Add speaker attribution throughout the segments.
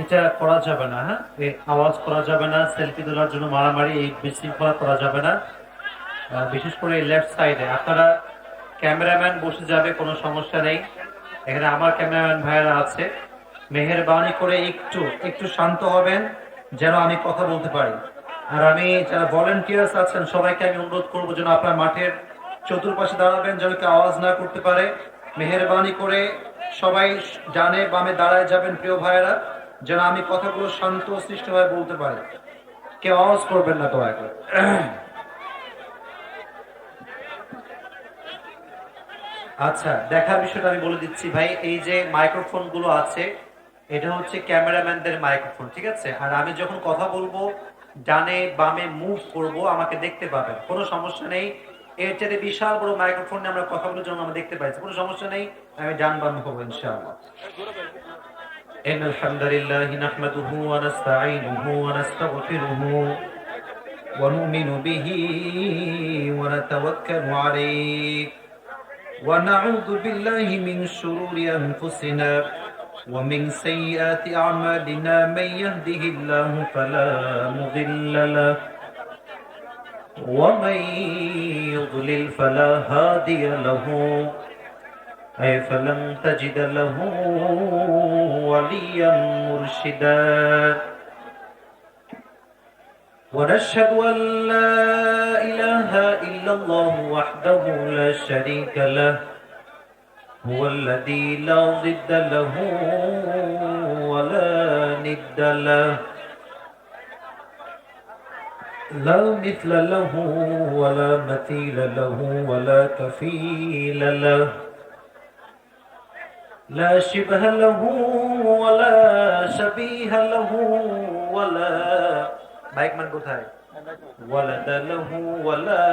Speaker 1: এটা করা যাবে না, হ্যাঁ, এই আওয়াজ করা যাবে না, সেলফি তোলার জন্য মারামারি, এই বিশৃঙ্খলা করা যাবে না। বিশেষ করে লেফট সাইডে আপনারা ক্যামেরাম্যান বসে যাবে, কোনো সমস্যা নেই। এখানে আমার ক্যামেরাম্যান ভাইয়েরা আছে। মেহেরবানি করে একটু একটু শান্ত হবেন, যেন আমি কথা বলতে পারি। আর আমি যারা ভলেন্টিয়ার্স আছেন সবাইকে আমি অনুরোধ করবো যেন আপনার মাঠের চতুর্পাশে দাঁড়াবেন, যেন কেউ আওয়াজ না করতে পারে। মেহেরবানি করে সবাই ডানে বামে দাঁড়ায় যাবেন প্রিয় ভাইয়েরা, যেন আমি কথাগুলো শান্ত সৃষ্টভাবে বলতে পারি। কেউ আওয়াজ করবেন না দয়া করে। আচ্ছা, দেখার বিষয়টা আমি বলে দিচ্ছি ভাই। এই যে মাইক্রোফোন গুলো আছে, এটা হচ্ছে ক্যামেরাম্যানদের মাইক্রোফোন, ঠিক আছে? আর আমি যখন কথা বলবো ডানে বামে মুভ করব, আমাকে দেখতে পাবেন, কোনো সমস্যা নেই। এর চেয়ে বিশাল বড় মাইক্রোফোন নিয়ে আমরা কথা বলার জন্য আমরা দেখতে পাইছি, কোনো সমস্যা নেই। আমি ডান বামে হবো ইনশাআল্লাহ। إن الحمد لله نحمده ونستعينه ونستغفره ونؤمن به ونتوكل عليه ونعوذ بالله من شرور أنفسنا ومن سيئات أعمالنا من يهده الله فلا مضل له ومن يضلل فلا هادي له أي فلن تجد له وليا مرشدا ونشهد أن لا إله إلا الله وحده لا شريك له هو الذي لا ضد له ولا ند له لا مثل له ولا مثيل له ولا كفيل له لا شبه له ولا شبيه له ولا مايك من কোথায় ولد له ولا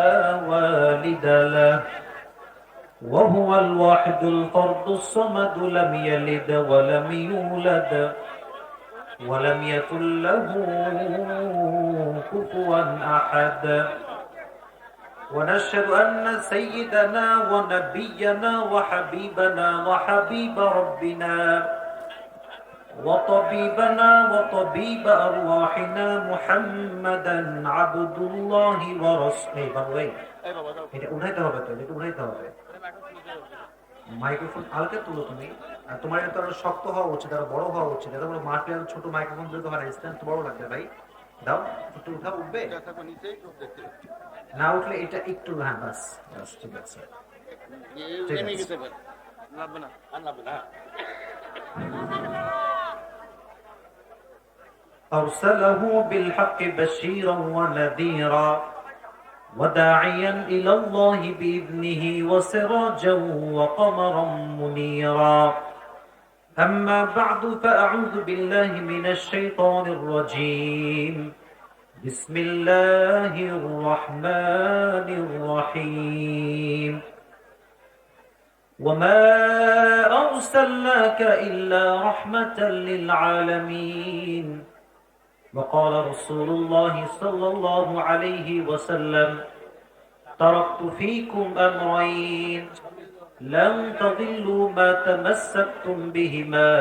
Speaker 1: والد له وهو الواحد الفرد الصمد لم يلد ولم يولد ولم يكن له كفوا أحد ونشهد أن سيدنا ونبينا وحبيبنا وحبيب ربنا وطبيبنا وطبيب أرواحنا محمدا عبد الله ورسوله। এটা উঠাইতে হবে তো, এটা উঠাইতে হবে। মাইক্রোফোন হালকা তুলো তুমি। আর তোমার এটা আরো শক্ত হওয়া উচিত, আরো বড় হওয়া উচিত। এটা তোমার মাঠে আরো ছোট মাইক্রোফোন দিলে তো হয় না, স্ট্যান্ড তো বড় লাগবে ভাই। দাও একটু উঠাও, উঠবে না? উঠলে এটা একটু, হ্যাঁ বাস বাস, ঠিক আছে ঠিক আছে। أرسله بالحق بشيرا ونذيرا وداعيا إلى الله بإذنه وسراجا وقمرا منيرا أما بعد فأعوذ بالله من الشيطان الرجيم بسم الله الرحمن الرحيم وما أرسلناك إلا رحمة للعالمين وقال رسول الله صلى الله عليه وسلم تركت فيكم أمرين لن تضلوا ما تمسكتم بهما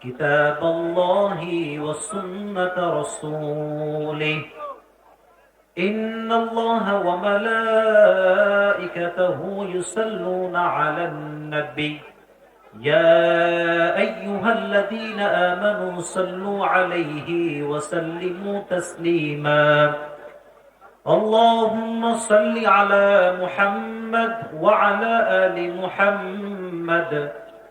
Speaker 1: كتاب الله وسنة رسوله إن الله وملائكته يصلون على النبي يا أيها الذين آمنوا صلوا عليه وسلموا تسليما اللهم صل على محمد وعلى آل محمد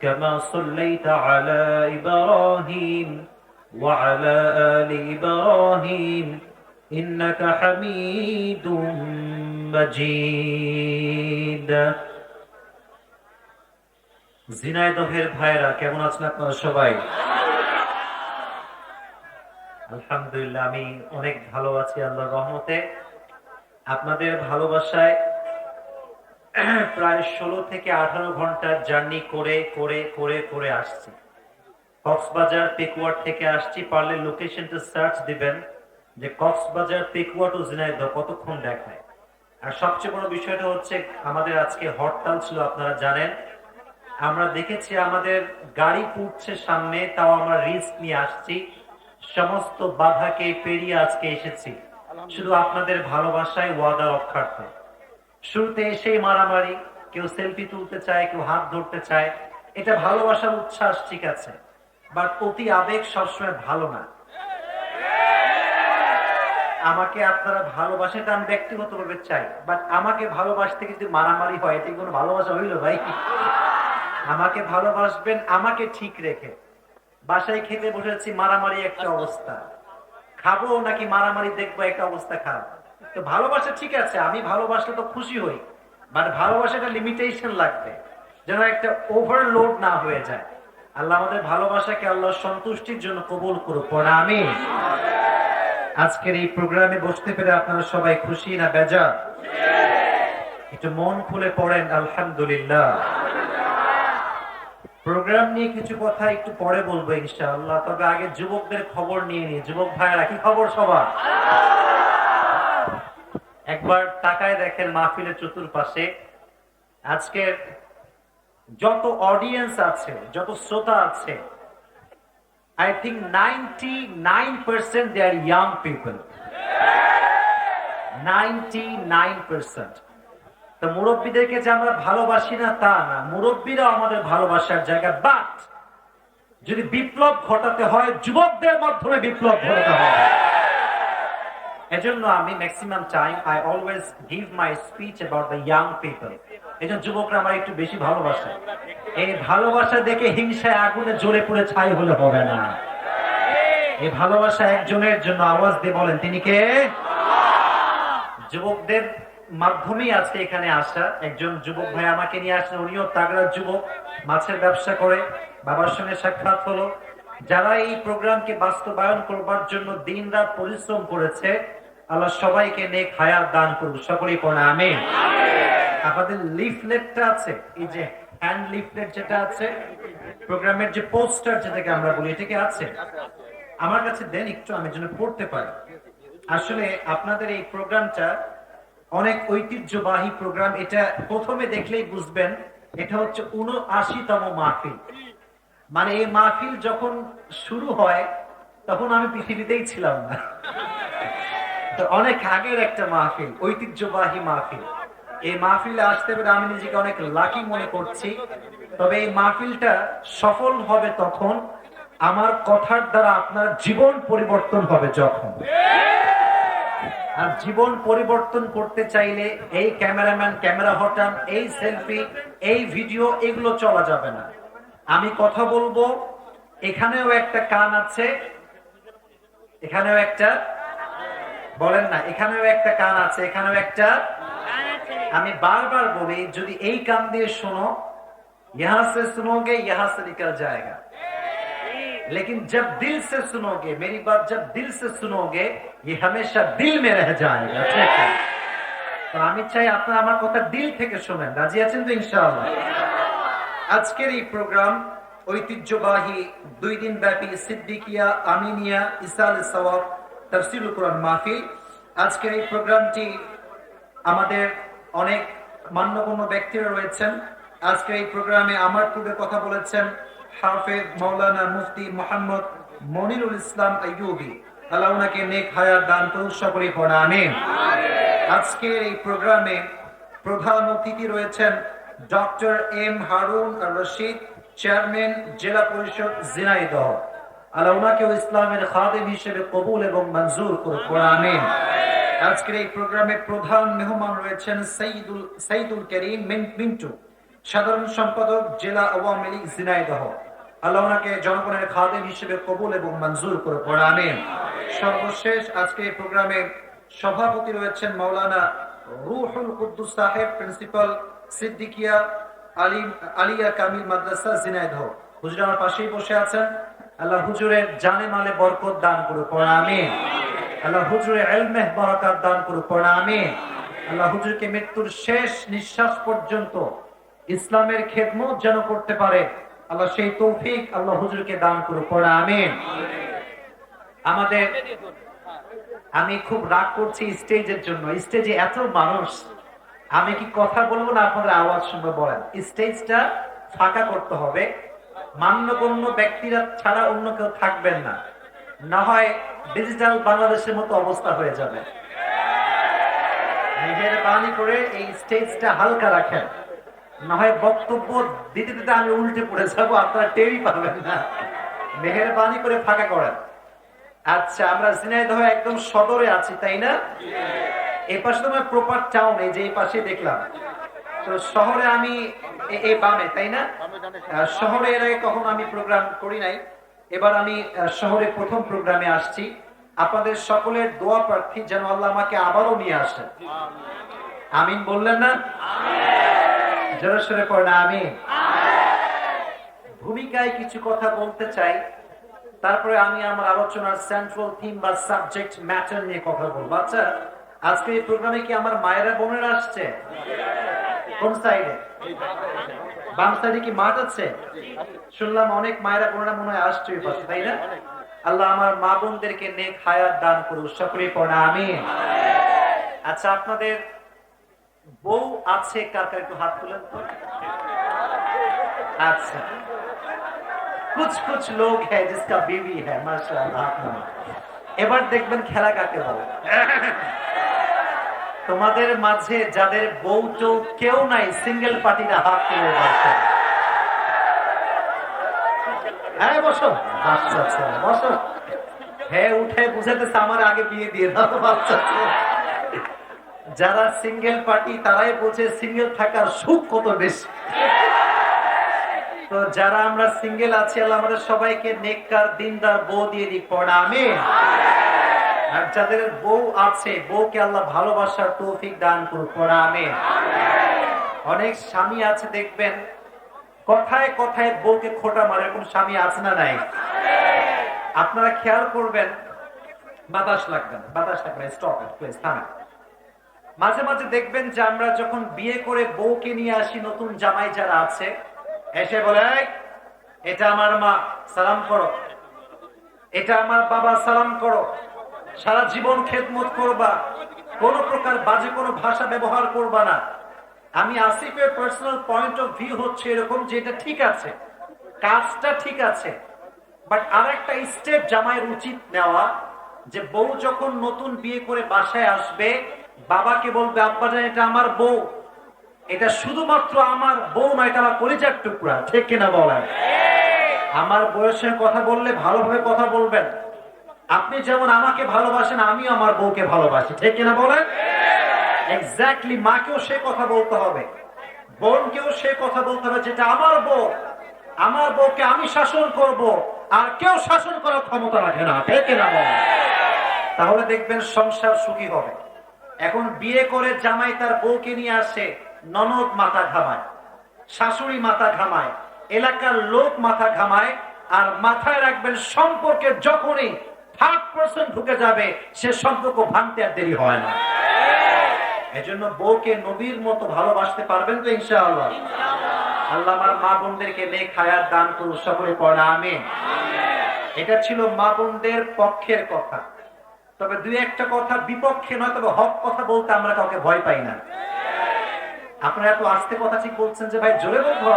Speaker 1: كما صليت على إبراهيم وعلى آل إبراهيم إنك حميد مجيد। ঝিনাইদহের ভাইরা কেমন আছেন আপনারা সবাই? আলহামদুলিল্লাহ, আমি অনেক ভালো আছি আল্লাহর রহমতে। আপনাদের ভালোবাসায় প্রায় 16 থেকে 18 ঘন্টার জার্নি করে করে করে করে আসছি। কক্সবাজার পেকুয়ার থেকে আসছি। পারলে লোকেশনটা সার্চ দিবেন যে কক্সবাজার পেকুয়া টু ঝিনাইদহ কতক্ষণ দেখায়। আর সবচেয়ে বড় বিষয়টা হচ্ছে আমাদের আজকে হরতাল ছিল, আপনারা জানেন। আমরা দেখেছি আমাদের গাড়ি পুড়ছে সামনে, তাও আমরা রিস্ক নিয়ে আসছি, সমস্ত বাধাকে পেরিয়ে আজকে এসেছি শুধু আপনাদের ভালোবাসায় ওয়াদা রক্ষার্থে। শুরুতে এসেই মারামারি, কেউ সেলফি তুলতে চায়, কেউ হাত ধরতে চায়, এটা ভালোবাসার উচ্ছ্বাস, ঠিক আছে, বাট অতি আবেগ সবসময় ভালো না। আমাকে আপনারা ভালোবাসেন, এটা আমি ব্যক্তিগতভাবে চাই, বাট আমাকে ভালোবাসতে যদি মারামারি হয়, এটা কোনো ভালোবাসা হইল ভাই? আমাকে ভালোবাসবেন আমাকে ঠিক রেখে। বাসায় খেতে বসেছি, মারামারি একটা অবস্থা, খাবো নাকি মারামারি দেখবো, একটা অবস্থা খারাপ। তো ভালোবাসা ঠিক আছে, আমি ভালোবাসলে তো খুশি হই, বাট ভালোবাসাটা লিমিটেশন লাগবে, যেন একটা ওভারলোড না হয়ে যায়। আল্লাহ আমাদের ভালোবাসাকে আল্লাহ সন্তুষ্টির জন্য কবুল করুক, পড়া আমি। আজকের এই প্রোগ্রামে বসতে পেরে আপনারা সবাই খুশি না বেজার? একটু মন খুলে পড়েন আলহামদুলিল্লাহ। প্রোগ্রাম নিয়ে কিছু কথা একটু পরে বলবো ইনশাআল্লাহ, তবে আগে যুবকদের খবর নিয়ে নিই। যুবক ভাইরা কি খবর সবার? একবার তাকায় দেখেন মাহফিলের চতুর্পাশে আজকের যত অডিয়েন্স আছে, যত শ্রোতা আছে, I think 99% they are young people. 99%. তো মুরব্বীদেরকে যে আমরা ভালোবাসি না তা না, মুরব্বীরা আমাদের ভালোবাসার জায়গা, বাট যদি বিপ্লব ঘটাতে হয় যুবকদের মাধ্যমে বিপ্লব ঘটাতে হয়। এজন্য আমি maximum time I always give my speech about the young people. এজন্য যুবকরা আমার একটু বেশি ভালোবাসে। এই ভালোবাসা দেখে হিংসায় আগুনে জ্বলে পুড়ে ছাই হলে হবে না। এই ভালোবাসা একজনের জন্য, আওয়াজ দিয়ে বলেন তিনি কে? যুবকদের মাধ্যমেই আজকে এখানে আসা। একজন যুবক ভাই আমাকে নিয়ে আসেন, উনিও তাগড়া যুবক, মাছের ব্যবসা করে, বাবার সঙ্গে সাক্ষাৎ হলো। যারা এই প্রোগ্রামকে বাস্তবায়ন করবার জন্য দিন রাত পরিশ্রম করেছে, আল্লাহ সবাইকে নেক হায়াত দান করুন, সকলেই পড়ে আমিন। আপনাদের লিফলেটটা আছে, এই যে হ্যান্ড লিফলেট যেটা আছে, প্রোগ্রামের যে পোস্টার যেটাকে আমরা বলি, এটাকে আছে আমার কাছে দেন একটু, আমি যেন পড়তে পারি। আসলে আপনাদের এই প্রোগ্রামটা অনেক ঐতিহ্যবাহী প্রোগ্রাম। এটা প্রথমে দেখলেই বুঝবেন এটা হচ্ছে ৭৯তম মাহফিল। মানে এই মাহফিল যখন শুরু হয় তখন আমি পৃথিবীতেই ছিলাম না। তো অনেক আগের একটা মাহফিল, ঐতিহ্যবাহী মাহফিল। এই মাহফিলে আসতে পেরে আমি নিজেকে অনেক লাকি মনে করছি। তবে এই মাহফিলটা সফল হবে তখন আমার কথার দ্বারা আপনার জীবন পরিবর্তন হবে যখন। আর জীবন পরিবর্তন করতে চাইলে এই ক্যামেরাম্যান ক্যামেরা হটান, এই সেলফি, এই ভিডিও, এগুলো চলা যাবে না। আমি কথা বলবো, এখানেও একটা কান আছে, এখানেও একটা, বলেন না, এখানেও একটা কান আছে, এখানেও একটা। আমি বারবার বলি, যদি এই কান দিয়ে শোনো, यहां से सुनोगे यहां से निकल जाएगा, लेकिन जब दिल से सुनोगे, मेरी बात जब दिल से सुनोगे, ये हमेशा दिल में रह जाएगा। তো আমি চাই আপনারা আমার কথা দিল থেকে শোনেন। রাজি আছেন তো ইনশাআল্লাহ? আজকের এই প্রোগ্রাম ঐতিহ্যবাহী 2 দিন ব্যাপী সিদ্দিকিয়া আমিনিয়া ইসাল সওয়াব তাফসীরুল কোরআন মাহফিল। আজকের এই প্রোগ্রামটি আমাদের অনেক মান্যগণ্য ব্যক্তিরা রয়েছেন। আজকের এই প্রোগ্রামে আমার পূর্বে কথা বলেছেন হাফেজ মাওলানা মুফতি মোহাম্মদ মনিরুল ইসলাম আইয়ুবী, আল্লাহ ওনাকে নেক হায়াত দান করুন, সকলেই পড়া আমিন। আজকের এই প্রোগ্রামে প্রধান অতিথি রয়েছেন ডক্টর এম হারুন আর রশিদ, চেয়ারম্যান জেলা পরিষদ ঝিনাইদহ, আল্লাহ ওনাকে ইসলামের খাদেম হিসেবে কবুল এবং মঞ্জুর করুন, পড়া আমিন। আজকের এই প্রোগ্রামে প্রধান মেহমান রয়েছেন সাইদুল করিম মিন্টু, সাধারণ সম্পাদক জেলা আওয়ামী লীগ ঝিনাইদহ, আল্লাহ ওনাকে জনগণের খাদেম হিসেবে কবুল এবং মঞ্জুর করে, পড়া আমিন। সর্বশেষ আজকে এই প্রোগ্রামে সভাপতি রয়েছেন মাওলানা রুহুল কুদ্দুস সাহেব, প্রিন্সিপাল সিদ্দিকিয়া আলিয়া কামিল মাদ্রাসা ঝিনাইদহ। হুজুর আমার পাশেই বসে আছেন, আল্লাহ হুজুরের জানে মালে বরকত দান করুক, পড়া আমিন। আল্লাহ হুজুরের ইলমে বারাকাত দান করুক, পড়া আমিন। আল্লাহ হুজুরকে মৃত্যুর শেষ নিঃশ্বাস পর্যন্ত ইসলামের খেদমত যেন করতে পারে, আল্লাহ সেই তৌফিক আল্লাহ হুজুরকে দান করুক, পড়া আমিন। আমাদের, আমি খুব রাগ করছি স্টেজের জন্য, স্টেজে এত মানুষ, আমি কি কথা বলবো না আপনাদের আওয়াজ শুনবো? বলেন, স্টেজটা ফাঁকা করতে হবে, মান্যগণ্য ব্যক্তিরা ছাড়া অন্য কেউ থাকবেন না, না হয় ডিজিটাল বাংলাদেশের মতো অবস্থা হয়ে যাবে। মেহেরবানি করে এই স্টেজটা হালকা রাখেন, না হয় বক্তব্য দিতে দিতে আমি উল্টে পড়ে যাবো, আপনারা টেরই পাবেন না। মেহেরবানি করে ফাঁকা করেন। আচ্ছা, আমরা ঝিনাইদহ একদম সদরে আছি, তাই না? এই পাশে তোমার প্রপার টাউন, এই যে এই পাশে দেখলাম। তো শহরে আমি এই বামে, তাই না? শহরে এর আগে কখনো আমি প্রোগ্রাম করি নাই, এবার আমি শহরে প্রথম প্রোগ্রামে আসছি। আপনাদের সকলের দোয়া প্রার্থী যেন আল্লাহ আমাকে আবারও নিয়ে আসেন। আমিন বললেন না? জোরে সোরে পড়েন আমিন। ভূমিকায় কিছু কথা বলতে চাই, তারপরে আমি আমার আলোচনার সেন্ট্রাল থিম বা সাবজেক্ট ম্যাটার নিয়ে কথা বলবো। আচ্ছা, আজকে এই প্রোগ্রামে কি আমার মায়েরা বোনেরা আসছে? কোন সাইডে? বাম সাইডে কি মাঠ আছে? শুনলাম অনেক মায়েরা বোনেরা মনে হয় আসছে এই পাশে, তাই না? আল্লাহ আমার মা বোনদেরকে নেক হায়াত দান করুন, সকলেই পড়া আমিন। আচ্ছা, আপনাদের বউ আছে কার কার একটু হাত তুলেন তো। আচ্ছা, कुछ कुछ लोग है जिसका बीवी है, माशाअल्लाह। এবার দেখবেন খেলা কাকে বলে। তোমাদের মাঝে যাদের বউ চৌ কেউ নাই, সিঙ্গেল পার্টিরা হাত তুলে বসে। হ্যাঁ বসো, আচ্ছা বসো। হ্যাঁ উঠে বুঝাতেছে আমার আগে বিয়ে দিয়ে দাও বাচ্চা। যারা সিঙ্গেল পার্টি তারাই বলছে সিঙ্গেল থাকার সুখ কত বেশি। তো যারা আমরা সিঙ্গেল আছি, আল্লাহ আমাদের সবাইকে নেককার দিনদার বউ দিয়ে দিক, পড়া আমিন। আর যাদের বউ আছে, বউকে আল্লাহ ভালোবাসার তৌফিক দান করুক, পড়া আমিন। অনেক স্বামী আছে দেখবেন কথায় কথায় বউকে খোঁটা মারে, কোন স্বামী আছে না নাই? আপনারা খেয়াল করবেন, বাতাস লাগবেন, স্টপ ইট প্লিজ, থামেন। মাঝে মাঝে দেখবেন যে আমরা যখন বিয়ে করে বউকে নিয়ে আসি, নতুন জামাই যারা আছে এসে বলে, এটা আমার মা, সালাম করো। এটা আমার বাবা, সালাম করো। সারা জীবন খেদমত করবা, কোন প্রকার বাজে কোনো ভাষা ব্যবহার করবা না। আমি আসিফের পার্সোনাল পয়েন্ট অফ ভিউ হচ্ছে এরকম যে এটা ঠিক আছে, কাজটা ঠিক আছে, বাট আর একটা স্টেপ জামাইয়ের উচিত নেওয়া, যে বউ যখন নতুন বিয়ে করে বাসায় আসবে, বাবাকে বলবে, আব্বা জান এটা আমার বউ, এটা শুধুমাত্র আমার বউ নয়, এটা আমার পরিচয় টুকরা, ঠিক কিনা বলেন? আমার বয়সের কথা বললে ভালোভাবে কথা বলবেন। আপনি যেমন আমাকে ভালোবাসেন, আমিও আমার বউকে ভালোবাসি, ঠিক কিনা বলেন? এক্স্যাক্টলি। মাকেও সে কথা বলতে হবে, বোনকেও সে কথা বলতে হবে, যেটা আমার বউ, আমার বউকে আমি শাসন করব, আর কেউ শাসন করার ক্ষমতা রাখে না, ঠিক কিনা বলেন? তাহলে দেখবেন সংসার সুখী হবে। এখন বিয়ে করে জামাই তার বউকে নিয়ে আসে, ননদ মাথা ঘামায়, শাশুড়ি মাথা ঘামায়, এলাকার লোক মাথা ঘামায়, আর মাথায় রাখবেন সম্পর্কে যখনই থার্ড পারসন ঢুকে যাবে, সে সম্পর্ক ভাঙতে আর দেরি হয় না। এজন্য বউকে নবীর মতো ভালোবাসতে পারবেন তো ইনশাআল্লাহ? আল্লাহ আমার মা বোনদেরকে নেক হায়াত দান করুন, সকলে পড়া আমিন। এটা ছিল মা বোনদের পক্ষের কথা। তবে দুই একটা কথা বিপক্ষে নয়, তবে হক কথা বলতে আমরা কাউকে ভয় পাই না। আপনারা এত আস্তে কথা ঠিক বলছেন যে ভাই জোরে বলবো,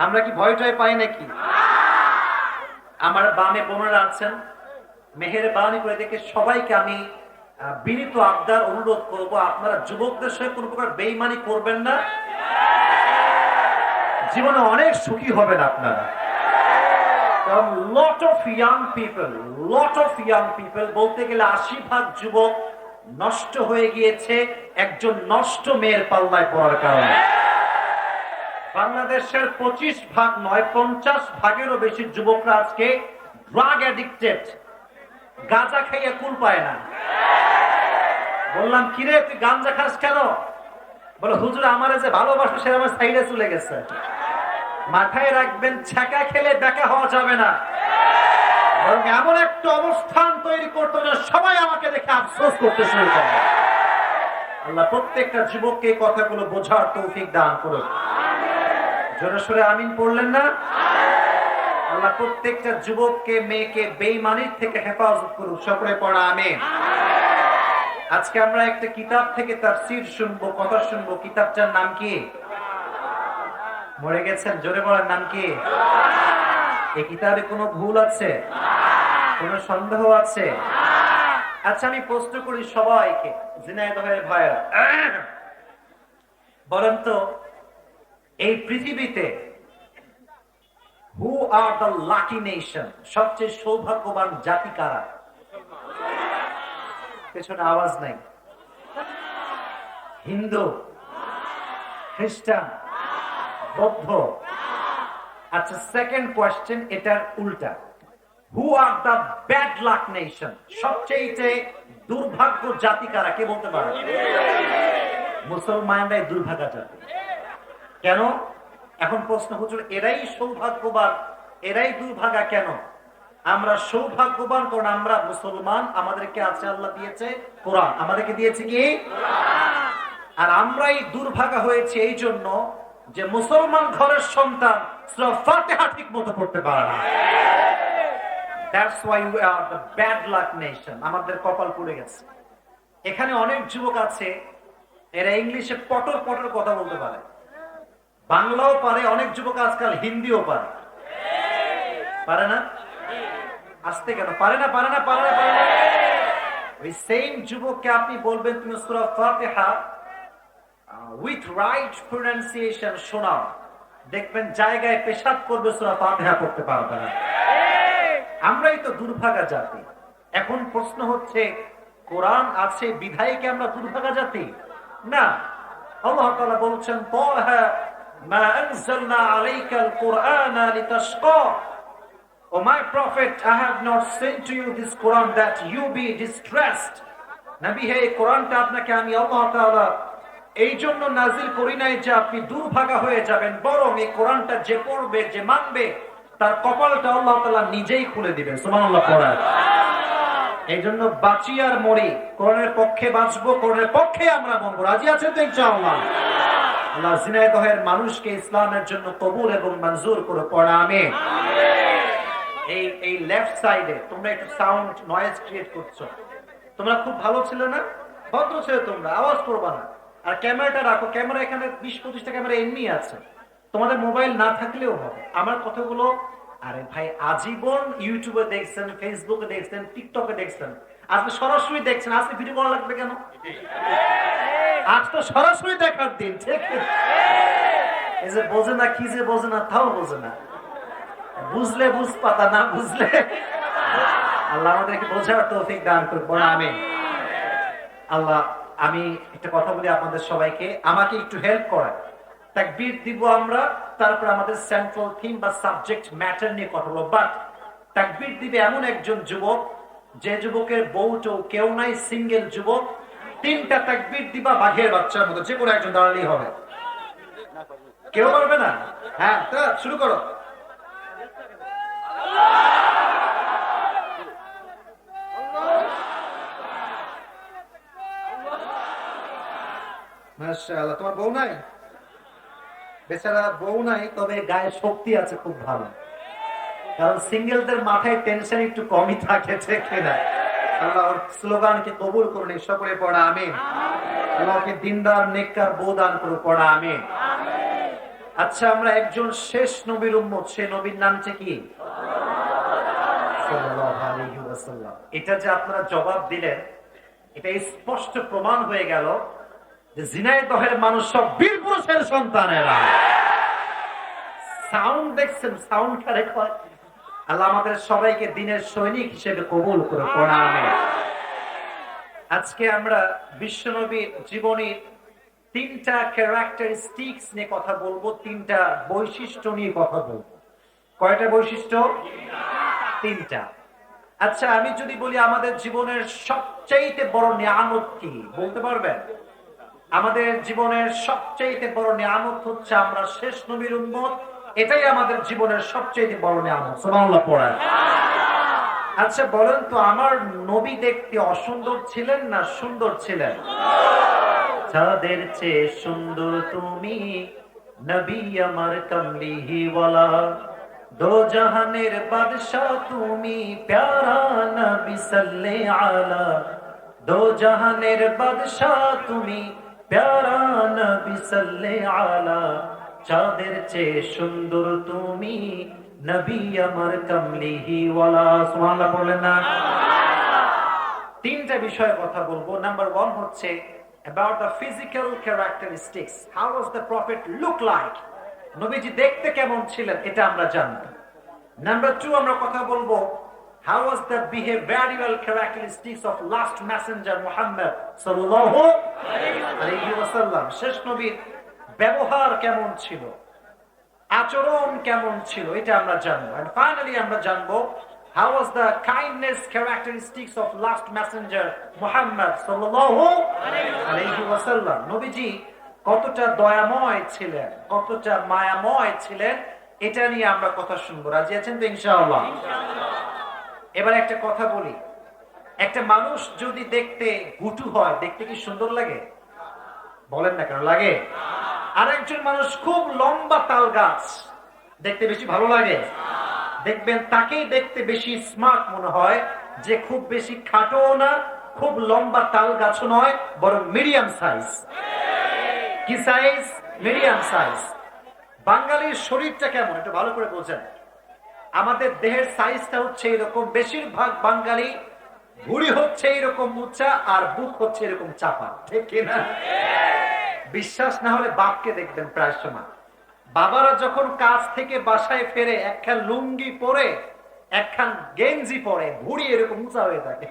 Speaker 1: আমরা কি ভয় টয় পাই নাকি? আমার বামে বোনেরা আছেন, মেহেরবানি করে দেখে সবাইকে আমি বিনীত আবদার অনুরোধ করব, আপনারা যুবকদের সঙ্গে কোন প্রকার বেইমানি করবেন না, জীবনে অনেক সুখী হবেন আপনারা। কারণ লট অফ ইয়াং পিপল বলতে গেলে 80% যুবক নষ্ট হয়ে গিয়েছে একজন নষ্ট মেয়ের পাল্লায় পড়ার কারণে। বাংলাদেশের 25% নয় 50%-এরও বেশি যুবকরা আজকে ড্রাগ অ্যাডিক্টেড, গাঁজা খেয়ে কুল পায় না। বললাম, কিরে তুই গাঁজা খাস কেন? বলে, হুজুর আমারে যে ভালোবাসো সে আমার সাইডে চলে গেছে। মাথায় রাখবেন, ছ্যাঁকা খেলে বেকা হওয়া যাবে না, বরং এমন একটা অবস্থান তৈরি করতে হবে সবাই আমাকে দেখে আফসোস করতে শুরু করে। আল্লাহ প্রত্যেকটা যুবককে এই কথাগুলো বোঝার তৌফিক দান করুন। জোরে সোরে আমিন পড়লেন না? আল্লাহ প্রত্যেকটা যুবককে মেয়েকে বেঈমানির থেকে হেফাজত করুন, সকলে পড়া আমিন। আজকে আমরা একটা কিতাব থেকে তাফসীর শুনবো, কথা শুনবো। কিতাবটার নাম কি? মরে গেছেন, জোরে বলার নাম কি? এই কিতাবে কোনো ভুল আছে? কোনো সন্দেহ আছে? আচ্ছা, আমি প্রশ্ন করি সবাইকে, ঝিনাইদহের ভাইয়েরা, বলেন তো এই পৃথিবীতে হু আর দ্য লাকি নেশন, সবচেয়ে সৌভাগ্যবান জাতি কারা? পেছনে আওয়াজ নাই। হিন্দু, খ্রিস্টান, বৌদ্ধ? আচ্ছা, সেকেন্ড কোয়েশ্চেন এটার উল্টা, who are the bad luck nation, সবচেয়ে দুর্ভাগ্য জাতি কারা? কে বলতে পারে? মুসলমানরাই দুর্ভাগা জাতি। কেন? এখন প্রশ্ন হচ্ছে, এরাই সৌভাগ্যবান, এরাই দুর্ভাগা কেন? আমরা সৌভাগ্যবান কারণ আমরা মুসলমান, আমাদেরকে আছে আল্লাহ দিয়েছে কোরআন, আমাদেরকে দিয়েছে কি? আর আমরাই দুর্ভাগা হয়েছে এই জন্য যে মুসলমান ঘরের সন্তান সূরা ফাতিহা ঠিক মতো পড়তে পারে না। That's why we are the bad luck nation. আমাদের কপাল পুড়ে গেছে। এখানে অনেক যুবক আছে, এরা ইংলিশে পটর পটর কথা বলতে পারে, বাংলাও পারে, অনেক যুবক আজকাল হিন্দিও পারে। পারে না? আসতে কেন পারে না? পারে না, পারে না, পারে না। ওই সেম যুবককে আপনি বলবেন তুমি সূরা ফাতিহা উইথ রাইট প্রনাউন্সিয়েশন শোনাও, দেখবেন জায়গায় পেশাব করবে, সূরা ফাতিহা পড়তে পারবে না। আমরাই তো দুর্ভাগা জাতি। এখন প্রশ্ন হচ্ছে, কোরআন আছে বিধায় কি আমরা দুর্ভাগা জাতি? না। আল্লাহ তাআলা বলছেন, তাহা মা আনজালনা আলাইকাল কুরআনা লিতাশকা, O my prophet, I have not sent to you this Quran that you be distressed. নবী হে, কোরআনটা আপনাকে আমি আল্লাহ তাআলা এই জন্য নাজিল করি নাই যে আপনি দুর্ভাগা হয়ে যাবেন, বরং এই কোরআনটা যে পড়বে, যে মানবে, তার কপালটা আল্লাহ তাআলা নিজেই খুলে দিবেন। সুবহানাল্লাহ পড়ার। এই জন্য বাঁচি আর মরি, কোরআনের পক্ষে বাঁচবো, কোরআনের পক্ষে আমরা মরবো। রাজি আছেন তো ইনশাআল্লাহ? আল্লাহ ঝিনাইদহের মানুষকে ইসলামের জন্য কবুল এবং মঞ্জুর করে পড়া আমিন। এই লেফট সাইডে তোমরা একটু সাউন্ড নয়েজ ক্রিয়েট করছো। তোমরা খুব ভালো ছিল না, ভদ্র ছিল তোমরা, আওয়াজ করবা না। আর ক্যামেরাটা রাখো, ক্যামেরা এখানে 20-25টা ক্যামেরা এমনি আছে, তোমাদের মোবাইল না থাকলেও হবে। আমার কথাগুলো, আরে ভাই, আজীবন ইউটিউবে দেখছেন, ফেসবুকে দেখছেন, টিকটকে দেখছেন, আজকে সরাসরি দেখছেন, আজকে ভিডিও করা লাগবে কেন? আজ তো সরাসরি দেখার দিন, ঠিক? এই যে বোঝে না, কি যে বোঝে না, তাও বোঝে না। বুঝলে বুঝ পাতা, না বুঝলে আল্লাহ আমাদেরকে বোঝার তৌফিক দান করুন। আমিন। আল্লাহ, আমি একটা কথা বলি আপনাদের সবাইকে, আমাকে একটু হেল্প করেন। তাকবীর দিব আমরা, তারপর আমাদের সেন্ট্রাল থিম বা সাবজেক্ট ম্যাটার নিয়ে কথা বলবো। বাট তাকবীর দিবে এমন একজন যুবক, যে যুবকের বউটো কেউ নাই, সিঙ্গেল যুবক। 3টা তাকবীর দিবা বাঘের বাচ্চার মতো, যে কোনো একজন দাঁড়ালেই হবে। কেউ পারবে না? হ্যাঁ, তো শুরু করো। মাশাআল্লাহ। তোমার বউ নাই? বেচারা বউ নাই, তবে গায়ে শক্তি আছে খুব ভালো, কারণ সিঙ্গেলদের মাথায় টেনশন একটু কমই থাকে, ঠিক না? আল্লাহ ওর স্লোগানকে কবুল করুন, সকলে পড়া আমিন। আল্লাহকে দিনদার নেককার বউ দান করে পড়া আমিন। আচ্ছা, আমরা একজন শেষ নবীর উম্মত, সে নবীর নামটা কি? সাল্লাল্লাহু আলাইহি ওয়াসাল্লাম। এটা যে আপনারা জবাব দিলেন, এটা স্পষ্ট প্রমাণ হয়ে গেল যে ঝিনাইদহের মানুষ সব বীর পুরুষের সন্তানেরা। সাউন্ড দেখছেন, সাউন্ড কারেক্ট হয়। আল্লাহ আমাদের সবাইকে দিনের সৈনিক হিসেবে কবুল করে পড়া আমিন। আজকে আমরা বিশ্বনবীর জীবনীর 3টা ক্যারেক্টারিস্টিক্স নিয়ে কথা বলবো, 3টা বৈশিষ্ট্য নিয়ে কথা বলবো। কয়টা বৈশিষ্ট্য? 3টা। আচ্ছা, আমি যদি বলি আমাদের জীবনের সবচেয়ে বড় নিয়ামত কি, বলতে পারবেন? আমাদের জীবনের সবচেয়ে বড় নিয়ামত হচ্ছে আমরা শেষ নবীর উম্মত। এটাই আমাদের জীবনের সবচেয়ে বড় নিয়ামত। সুবহানাল্লাহ পড়েন। আচ্ছা বলেন তো, আমার নবী দেখতে অসুন্দর ছিলেন না সুন্দর ছিলেন? যাদের চেয়ে সুন্দর তুমি, নবী আমার কমলিওয়ালা, দো জাহানের বাদশাহ তুমি, প্যারা নবী সাল্লে আলা, দো জাহানের বাদশাহ তুমি, প্যারা নবী সাল্লে আলা, চাঁদের চেয়ে সুন্দর তুমি, নবী আমার কামলিহি ওয়ালা। সুবহানাল্লাহ বললেন না? তিনটা বিষয়ে কথা বলবো। নাম্বার ওয়ান হচ্ছে about the physical characteristics. How was the prophet look like? নবীজি দেখতে কেমন ছিলেন এটা আমরা জানবো। নাম্বার টু আমরা কথা বলবো how was the behavioral characteristics of last messenger Muhammad sallallahu alayhi wasallam. শেষ নবীর ব্যবহার কেমন ছিল, আচরণ কেমন ছিল এটা আমরা জানবো। and finally আমরা জানবো how was the kindness characteristics of last messenger Muhammad sallallahu alayhi wasallam. নবীজি কতটা দয়াময় ছিলেন, কতটা মায়াময় ছিলেন, এটা নিয়ে আমরা কথা শুনবো। রাজি আছেন তো ইনশাআল্লাহ? এবার একটা কথা বলি, একটা মানুষ যদি দেখতে গুটু হয়, দেখতে কি সুন্দর লাগে? বলেন না কেন লাগে? আর একজন মানুষ খুব লম্বা তাল গাছ, দেখতে বেশি ভালো লাগে? দেখবেন তাকেই দেখতে বেশি স্মার্ট মনে হয়, যে খুব বেশি খাটো না, খুব লম্বা তাল গাছও নয়, বরং মিডিয়াম সাইজ। কি সাইজ? Medium size. বাঙালির শরীরটা কেমন একটু ভালো করে বোঝেন। আমাদের দেহের সাইজটা হচ্ছে এরকম, বেশিরভাগ বাঙালি ভুঁড়ি হচ্ছে এরকম উঁচা আর বুক হচ্ছে এরকম চাপা, ঠিক কিনা? বিশ্বাস না হলে বাপকে দেখবেন, প্রায় সময় বাবারা যখন কাজ থেকে বাসায় ফেরে একখান লুঙ্গি পরে, একখান গেঞ্জি পরে, ভুঁড়ি এরকম উঁচা হয়ে থাকে।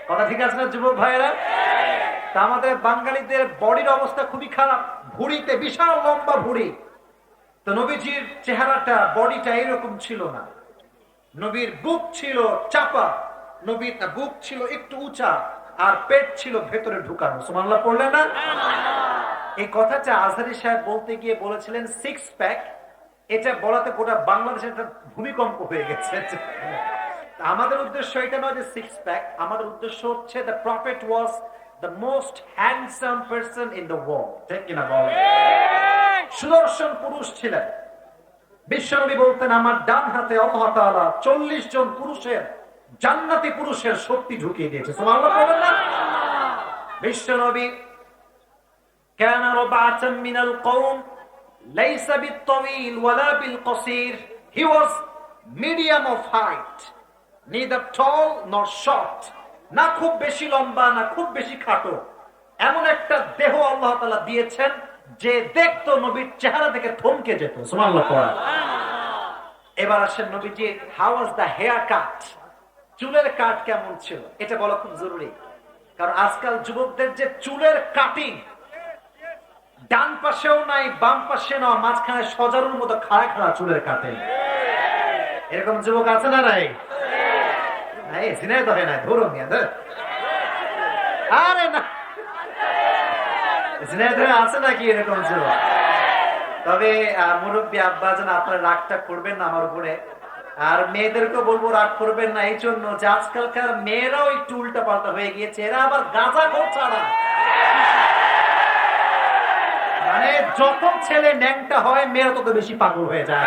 Speaker 1: কথা ঠিক আছে না যুবক ভাইয়েরা? তা আমাদের বাঙালিদের বডির অবস্থা খুবই খারাপ, ভুঁড়িতে বিশাল লম্বা ভুঁড়ি। তো নবীজির চেহারাটা, বডিটা এরকম ছিল না। নবীর বুক ছিল চাপা, নবীর বুক ছিল একটু উঁচা, আর পেট ছিল ভেতরে ঢুকানো। সুবহানাল্লাহ পড়লেন না? এই কথাটা আজহারী সাহেব বলতে গিয়ে বলেছিলেন সিক্স প্যাক। এটা বলাতে গোটা বাংলাদেশে একটা ভূমিকম্প হয়ে গেছে। আমাদের উদ্দেশ্য এটা নয় যে সিক্স প্যাক, আমাদের উদ্দেশ্য হচ্ছে the prophet was the most handsome person in the world, ঠিক কিনা বলেন? সুদর্শন পুরুষ ছিলেন। বিশ্বনবী বলতেন আমার ডান হাতে আল্লাহ তাআলা 40 জন পুরুষের, জান্নাতি পুরুষের শক্তি ঢুকিয়ে দিয়েছে। সুবহানাল্লাহ বলেন না? বিশ্বনবী كان ربعة من القوم ليس بالطويل ولا بالقصير. He was medium of height, neither tall nor short. না খুব বেশি লম্বা না খুব বেশি খাটো, এমন একটা দেহ আল্লাহ তাআলা দিয়েছেন যে দেখতো নবীর চেহারা দেখে থমকে যেত। সুবহানাল্লাহ পড়া। এবার আসেন নবীজি how was the haircut, চুলের কাট কেমন ছিল এটা বলা খুব জরুরি। কারণ আজকাল যুবকদের যে চুলের কাটিং, ডান পাশেও নাই বাম পাশে না, মাঝখানে সজারুর মতো খাড়া খাড়া চুলের কাটে। এরকম যুবক আছে না নাই? ধরে নাই ধরো মিয়া, আরে না আছে নাকি এরকম যুবক? তবে মুরব্বী আব্বাজান আপনারা রাগটা করবেন না আমার উপরে, আর মেয়েদেরকে বলবো রাগ করবেন না, এই জন্য যে আজকালকার মেয়েরাও একটু উল্টা পাল্টা হয়ে গিয়েছে। এরা আবার গাঁজা খোর ছাড়া, মানে যত ছেলে ন্যাংটা হয় মেয়েরা তত বেশি পাগল হয়ে যায়।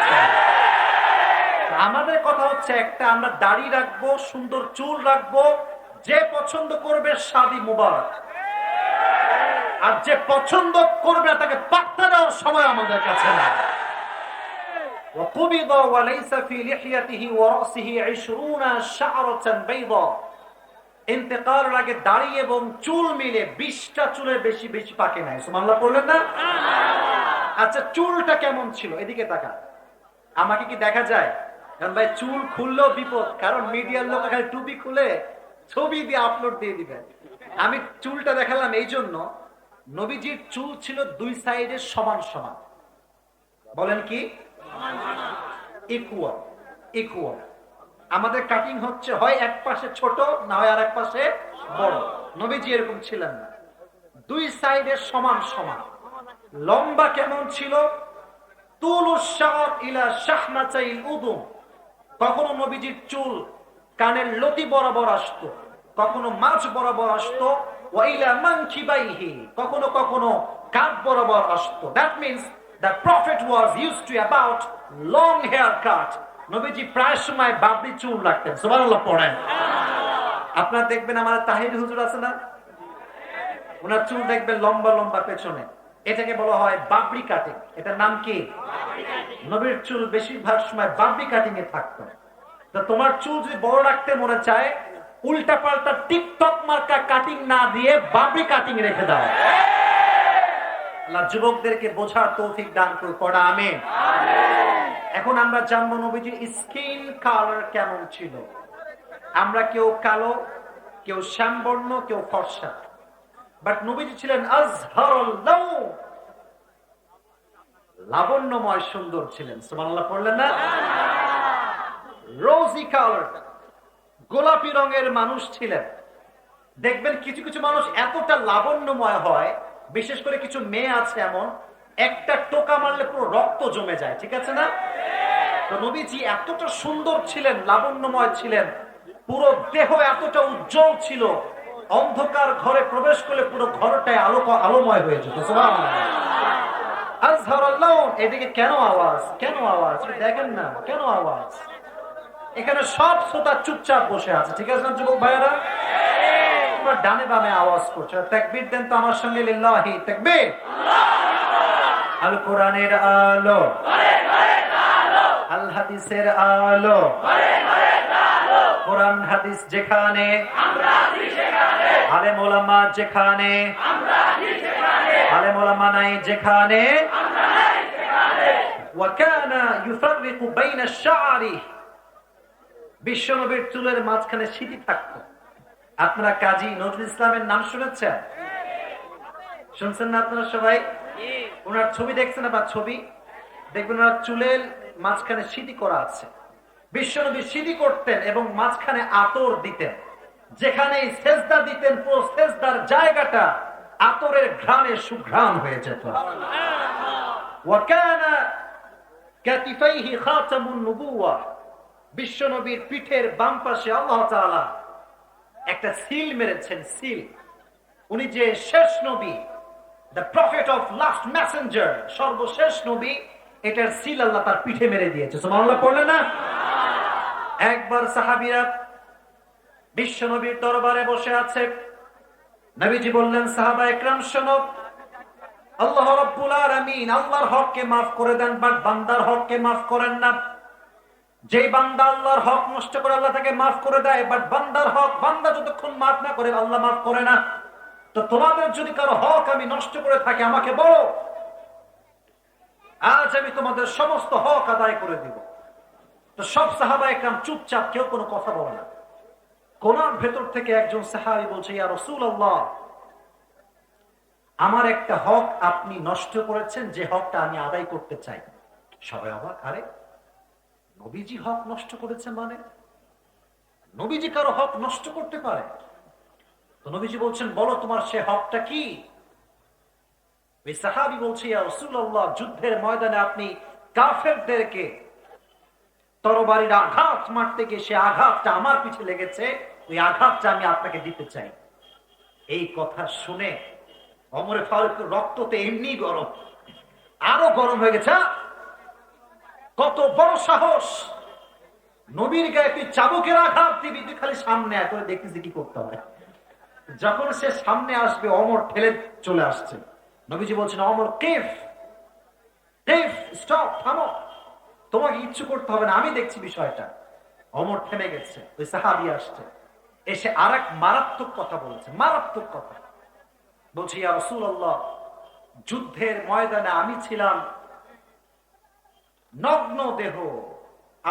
Speaker 1: আমাদের কথা হচ্ছে একটা, আমরা দাড়ি রাখবো, সুন্দর চুল রাখবো, যে পছন্দ করবে শাদী মুবারক, আর যে পছন্দ করবে তাকে পাত্তা দেওয়ার সময় আমাদের কাছে না। وقبض وليس في لحيته ورأسه 20 شعرة بيضاء. ইন্তেকালের আগে দাড়ি এবং চুল মিলে 20টা চুলের বেশি বেশি পাকে নাই। সুবহানাল্লাহ বললেন না? আচ্ছা চুলটা কেমন ছিল এদিকে তাকা, আমাকে কি দেখা যায়? কারণ ভাই চুল খুললেও বিপদ, কারণ মিডিয়ার লোক খালি টুপি খুলে ছবি দিয়ে আপলোড দিয়ে দিবে। আমি চুলটা দেখালাম এই জন্য, নবীজির চুল ছিল দুই সাইডে সমান সমান। বলেন কি? Equal equal. আমাদের কাটিং হচ্ছে হয় এক পাশে ছোট, না হয় আর এক পাশে বড়। নবীজি এরকম ছিলেন না, দুই সাইডে সমান সমান। লম্বা কেমন ছিল? তুলুস শাআর ইলা শাহমাতাইল উযুন। কখনো নবীজির চুল কানের লতি বরাবর আসতো, কখনো মাঝ বরাবর আসতো, ওয়া ইলা মানকিবাইহি, কখনো কখনো কাঁধ বরাবর আসতো। That means the prophet was used to about long haircut. নবীজি প্রায় সময় বাবরি চুল রাখতেন। সুবহানাল্লাহ পড়েন। আপনারা দেখবেন আমাদের তাহির হুজুর আছে না, ওনার চুল দেখবেন লম্বা লম্বা পেছনে,
Speaker 2: এটাকে বলা হয় বাবরি কাটিং। এটার নাম কি? নবীর চুল বেশিরভাগ সময় বাবরি কাটিং এ থাকতো। তো তোমার চুল যদি বড় রাখতে মনে চায়, উল্টা পাল্টা টিকটক মার্কা কাটিং না দিয়ে বাবরি কাটিং রেখে দাও। আল্লাহ যুবকদেরকে বোঝার তৌফিক দান করুক, পড়া আমিন। এখন আমরা জানবো নবীজির স্কিন কালার কেমন ছিল। আমরা কেউ কালো, কেউ শ্যামবর্ণ, কেউ ফর্সা, বাট নবীজি ছিলেন আজহারুল লাউন, লাবণ্যময় সুন্দর ছিলেন। সুবহানাল্লাহ পড়লেন না? রোজি কালার, গোলাপি রঙের মানুষ ছিলেন। দেখবেন কিছু কিছু মানুষ এতটা লাবণ্যময় হয়, বিশেষ করে কিছু মেয়ে আছে এমন, একটা টোকা মারলে পুরো রক্ত জমে যায়, ঠিক আছে না? তো নবীজি এতটা সুন্দর ছিলেন, লাবণ্যময় ছিলেন, পুরো দেহ এতটা উজ্জ্বল ছিল, অন্ধকার ঘরে প্রবেশ করলে পুরো ঘরটাই আলোময় হয়ে যেত। এদিকে কেন আওয়াজ, কেন আওয়াজ? দেখেন না কেন আওয়াজ? এখানে সব শ্রোতা চুপচাপ বসে আছে, ঠিক আছে না যুবক ভাইয়েরা? তোমরা ডানে বামে আওয়াজ করছো, তাকবীর দেন তো আমার সঙ্গে, লিল্লাহি তাকবীর। আল কোরআনের আলো, আল হাদিসের আলো, কোরআন হাদিস যেখানে, আলেম ওলামা যেখানে, আলেম ওলামা নাই যেখানে, ওয়া কানা ইউফাররিকু বাইনা আশ-শা'রি, বিশ্বনবীর চুলের মাঝখানে সিঁথি থাকতো। আপনারা কাজী নজরুল ইসলামের নাম শুনেছেন? শুনছেন না আপনারা সবাই? ওনার ছবি দেখছেন? আবার ছবি দেখবেন, ওনার চুলের মাঝখানে সিঁথি করা আছে। বিশ্বনবী সিঁথি করতেন এবং মাঝখানে আতর দিতেন। যেখানে সেজদা দিতেন, পুরো সেজদার জায়গাটা আতরের ঘ্রাণে সুঘ্রাণ হয়ে যেত। ওয়া কানা কাতিফাইহি খাতামুন নুবুওয়া, বিশ্বনবীর পিঠের বাম পাশে আল্লাহ তাআলা একটা সিল মেরেছেন, সিল। উনি যে শেষ নবী, the prophet of last Messenger, সর্বশেষ নবী, এটার সিল আল্লাহ তার পিঠে মেরে দিয়েছে। সুবহানাল্লাহ পড়লেন না? একবার সাহাবীরা বিশ্বনবীর দরবারে বসে আছে। নবীজি বললেন, সাহাবা একরাম শোনো, আল্লাহ রাব্বুল আলামিন আল্লাহর হককে মাফ করে দেন, বাট বান্দার হককে মাফ করেন না। যেই বান্দা আল্লাহর হক নষ্ট করে আল্লাহ তাকে মাফ করে দেয়, বাট বান্দার হক বান্দা যতক্ষণ মাফ না করে আল্লাহ মাফ করে না। তো তোমাদের যদি কারো হক আমি নষ্ট করে থাকি আমাকে বলো, আজ আমি তোমাদের সমস্ত হক আদায় করে দিব। তো সব সাহাবা একরাম চুপচাপ, কেউ কোনো কথা বলে না। কোনার ভেতর থেকে একজন সাহাবী বলছে, ইয়া রাসূলুল্লাহ, আমার একটা হক আপনি নষ্ট করেছেন, যে হকটা আমি আদায় করতে চাই। সবাই অবাক, আরে নবীজি হক নষ্ট করেছে মানে? নবীজি কারো হক নষ্ট করতে পারে? তো নবীজি বলছেন, বলো তোমার সে হকটা কি? ওই সাহাবী বলছে, ইয়া রাসূলুল্লাহ, যুদ্ধের ময়দানে আপনি কাফেরদেরকে তরবারির আঘাত মারতে গিয়ে সে আঘাতটা আমার পিছে লেগেছে, ওই আঘাতটা আমি আপনাকে দিতে চাই। এই কথা শুনে ওমর ফারুকের রক্ততে এমনি গরম, আরো গরম হয়ে গেছে। কত বড় সাহস! নবীর গায়ে তুই চাবুকের আঘাত দিবি, তুই খালি সামনে আয়, করে দেখতেছি কি করতে হয়। যখন সে সামনে আসবে, ওমর ঠেলে চলে আসছে। নবীজি বলছেন, ওমর কিফ কিফ, স্টপ, থামো, তোমাকে কিচ্ছু করতে হবে না, আমি দেখছি বিষয়টা। ওমর থেমে গেছে। ওই সাহাবী আসছে, এসে আরেক মারাত্মক কথা বলেছে, মারাত্মক কথা বলছে, ইয়া রাসূলুল্লাহ, যুদ্ধের ময়দানে আমি ছিলাম নগ্ন দেহ,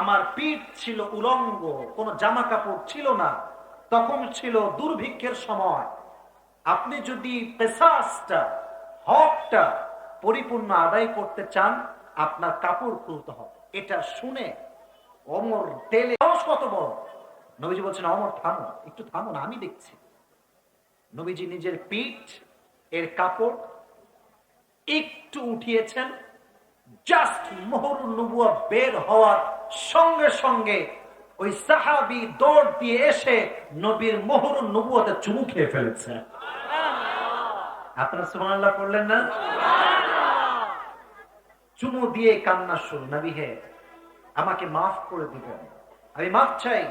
Speaker 2: আমার পিঠ ছিল উলঙ্গ, কোন জামা কাপড় ছিল না। তখন ছিল দুর্ভিক্ষের সময়। আপনি যদি কিসাসটা, হকটা পরিপূর্ণ আদায় করতে চান, আপনার কাপড় খুলতে হবে। এটা শুনে ওমর তেলে, কত বড়! নবীজি বলছেন, ওমর থামো, একটু থামো না, আমি দেখছি। নবীজি নিজের পিঠ এর কাপড় একটু উঠিয়েছেন। জাস্ট মুহরুন নবুয়া বের হওয়ার সঙ্গে সঙ্গে ওই সাহাবী দৌড় দিয়ে এসে নবীর মুহরুন নবুয়াতে চুমু খেয়ে ফেলেছে। আপনারা সুবহানাল্লাহ পড়লেন না? চুমু দিয়ে কান্না শুরু, নবী হে আমাকে মাফ করে দিবেন, আমি মাফ চাই।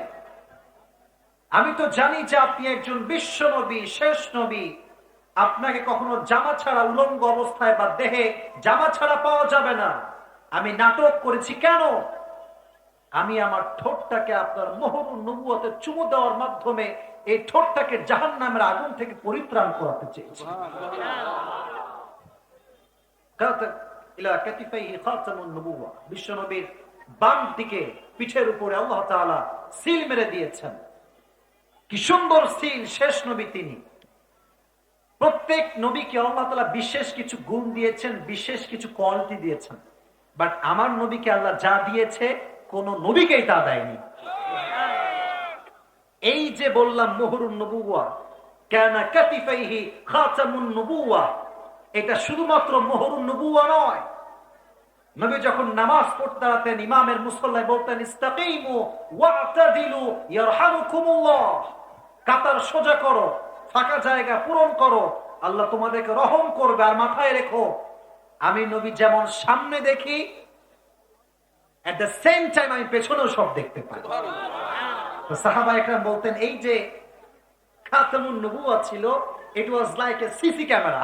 Speaker 2: আমি তো জানি যে আপনি একজন বিশ্ব নবী, শেষ নবী, আপনাকে কখনো জামা ছাড়া উলঙ্গ অবস্থায় বা দেহে জামা ছাড়া পাওয়া যাবে না। আমি নাটক করেছি কেন? আমি আমার ঠোঁটটাকে আপনার মোহরুন নবুয়তে চুমু দেওয়ার মাধ্যমে এই ঠোঁটটাকে জাহান্নামের আগুন থেকে পরিত্রাণ করাতে চেয়েছি। বিশ্বনবীর বাম দিকে পিঠের উপরে আল্লাহ তাআলা সিল মেরে দিয়েছেন। কি সুন্দর সিল! শেষ নবী তিনি। প্রত্যেক নবীকে আল্লাহ তাআলা বিশেষ কিছু গুণ দিয়েছেন, বিশেষ কিছু কোয়ালিটি দিয়েছেন। বাট আমার নবীকে আল্লাহ যা দিয়েছে কোন নবীকেই তা দেয়নি। এই যে বললাম মোহরুন নবুওয়া কানা কাতিফাইহি খাতামুন নবুওয়া, এটা শুধুমাত্র মোহরুন নবুওয়া নয়। নবী যখন নামাজ পড়তে দাঁড়াতেন ইমামের মুসল্লায় বলতেন ইস্তাকিমু ওয়াতাদিলু ইয়ারহামুকুমুল্লাহ, কাতার সোজা করো, ফাঁকা জায়গা পূরণ করো, আল্লাহ তোমাদেরকে রহম করবে। আর মাথায় রেখো, আমি নবী যেমন সামনে দেখি, এট দ্য সেম টাইম আমি পেছনেও সব দেখতে পাই। তো সাহাবা একরাম বলতেন এই যে খাতামুন নবুওয়া ছিল, it was like a CC camera.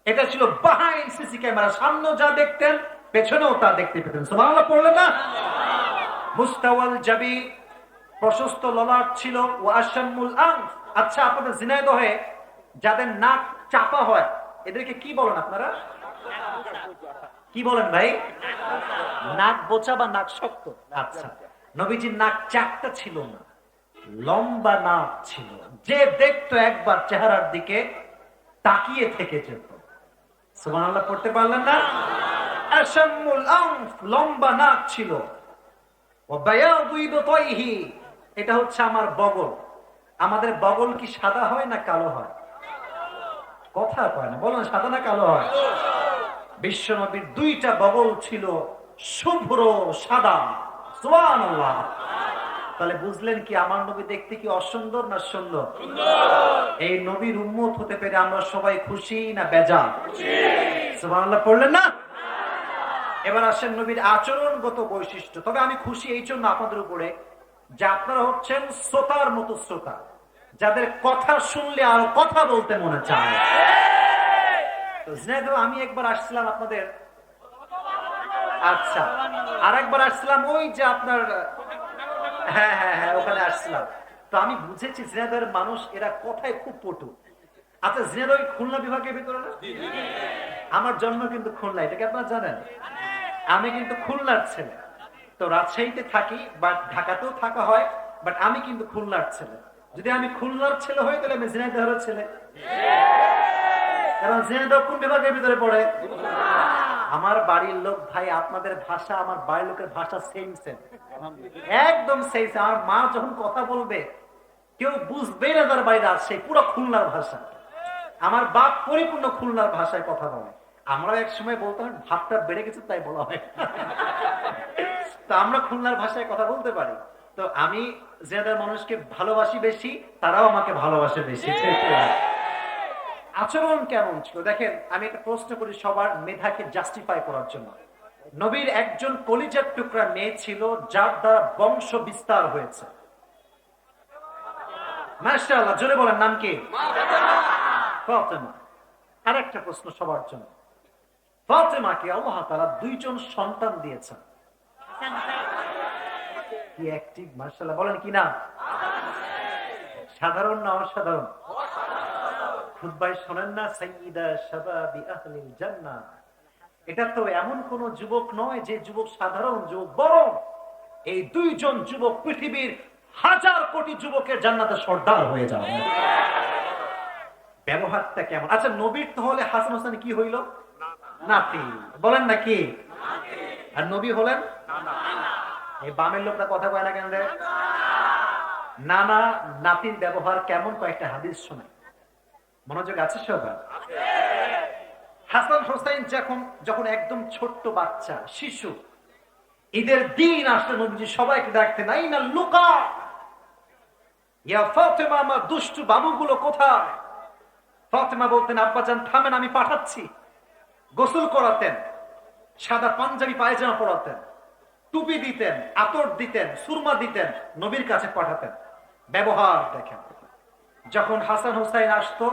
Speaker 2: এটা ছিল বিহাইন্ড সিসি ক্যামেরা, সামনে যা দেখতেন পেছনেও তা দেখতে পেতেন। সুবহানাল্লাহ পড়লেন না? মুস্তাওয়াল জাবি, প্রশস্ত ললাট ছিল, ওয়া আশামুল আনফ। আচ্ছা, আপনাদের ঝিনাইদহে যাদের নাক চাপা হয় এদেরকে কি বলেন আপনারা? কি বলেন ভাই? নাক বোচা বা নাক শক্ত। আচ্ছা, নবীজির নাক চাকটা ছিল না, লম্বা নাক ছিল। যে দেখতো একবার চেহারার দিকে তাকিয়ে থেকে যেত। সুবহানাল্লাহ পড়তে পারলেন না? আশামুল আনফ, লম্বা নাক ছিল। ওয়া বায়াদু ইবতাইহি, এটা হচ্ছে আমার বগল। আমাদের বগল কি সাদা হয় না কালো হয়? কথা কয় না, বলেন সাদা না কালো হয়? বিশ্বনবীর দুইটা বগল ছিল শুভ্র সাদা। সুবহানাল্লাহ। তাহলে বুঝলেন কি আমার নবী দেখতে কি অসুন্দর না সুন্দর? এই নবীর উম্মত হতে পেরে আমরা সবাই খুশি না বেজার? সুবহানাল্লাহ পড়লেন না? এবার আসেন নবীর আচরণগত বৈশিষ্ট্য। তবে আমি খুশি এই জন্য আপনাদের উপরে যে আপনারা হচ্ছেন শ্রোতার মতো শ্রোতা, যাদের কথা শুনলে আর কথা বলতে মনে চায়। আমি একবার আসছিলাম আপনাদের, আচ্ছা, আর একবার আসছিলাম ওই যে আপনার, হ্যাঁ হ্যাঁ হ্যাঁ, ওখানে আসছিলাম। তো আমি বুঝেছি ঝিনাইদহের মানুষ এরা কথায় খুব পটু। আচ্ছা, ঝিনাইদহ খুলনা বিভাগের ভিতরে না? আমার জন্ম কিন্তু খুলনা, এটা কি আপনারা জানেন? আমি কিন্তু খুলনার ছেলে। তো রাজশাহীতে থাকি বা ঢাকাতেও থাকা হয়, বাট আমি কিন্তু খুলনার ছেলে। যদি আমি খুলনার ছেলে হই তাহলে আমি ঝিনাইদহের ছেলে। কারণ ঝিনাইদহ কোন বিভাগের ভিতরে পড়ে? আমার বাড়ির লোক ভাই, আপনাদের ভাষা আমার বাড়ির লোকের ভাষা সেম সেম, একদম সেম। আমার মা যখন কথা বলবে কেউ বুঝবে না তার বাড়ি রাজশাহী, পুরো খুলনার ভাষা। আমার বাপ পরিপূর্ণ খুলনার ভাষায় কথা বলে। আমরা এক সময় বলতাম ভাতটা বেড়ে গেছে তাই বলা হয়। তো আমরা খুলনার ভাষায় কথা বলতে পারি। তো আমি যাদের মানুষকে ভালোবাসি বেশি, তারাও আমাকে ভালোবাসে বেশি। আচরণ কেমন ছিল দেখেন, আমি একটা প্রশ্ন করি সবার মেধাকে জাস্টিফাই করার জন্য। নবীর একজন কলিজার টুকরা মেয়ে ছিল যার দ্বারা বংশ বিস্তার হয়েছে। মাশাআল্লাহ, জোরে বলেন নাম কি? ফাতেমা। আরেকটা প্রশ্ন সবার জন্য, ফাতেমাকে আল্লাহ তাআলা দুইজন সন্তান দিয়েছেন। কি অ্যাক্টিভ, মাশাআল্লাহ, বলেন কি নাম? সাধারণ না অসাধারণ? খুতবায় শোনেন না সাইয়্যিদা শাবাবি আহলিল জান্নাহ। এটা তো এমন কোন যুবক নয় যে যুবক সাধারণ যুবক, বরং এই দুইজন যুবক পৃথিবীর হাজার কোটি যুবকের জান্নাতে সর্দার হয়ে যাবে। ব্যবহারটা কেমন? আচ্ছা, নবীর তাহলে হাসান হোসেন কি হইল? নাতি। বলেন না কি? আর নবী হলেন এই বামের লোকটা কথা কয় না কেন রে? নানা নাতির ব্যবহার কেমন? কয়েকটা হাদিস শোনায়, মনোযোগ আছে সবার? হাসান হোসেন যখন একদম ছোট্ট বাচ্চা শিশু, ঈদের দিন আসলে নবীজি সবাইকে ডাকতেন, আইনা লুকা ইয়া ফাতেমা, আমার দুষ্টু বাবুগুলো কোথায়? ফাতেমা বলতেন, আব্বাজান থামেন, আমি পাঠাচ্ছি। গোসল করাতেন, সাদা পাঞ্জাবি পায়জামা পরাতেন, টুপি দিতেন, আতর দিতেন, সুরমা দিতেন, নবীর কাছে পাঠাতেন। ব্যবহার দেখেন। যখন হাসান হোসেন আসতো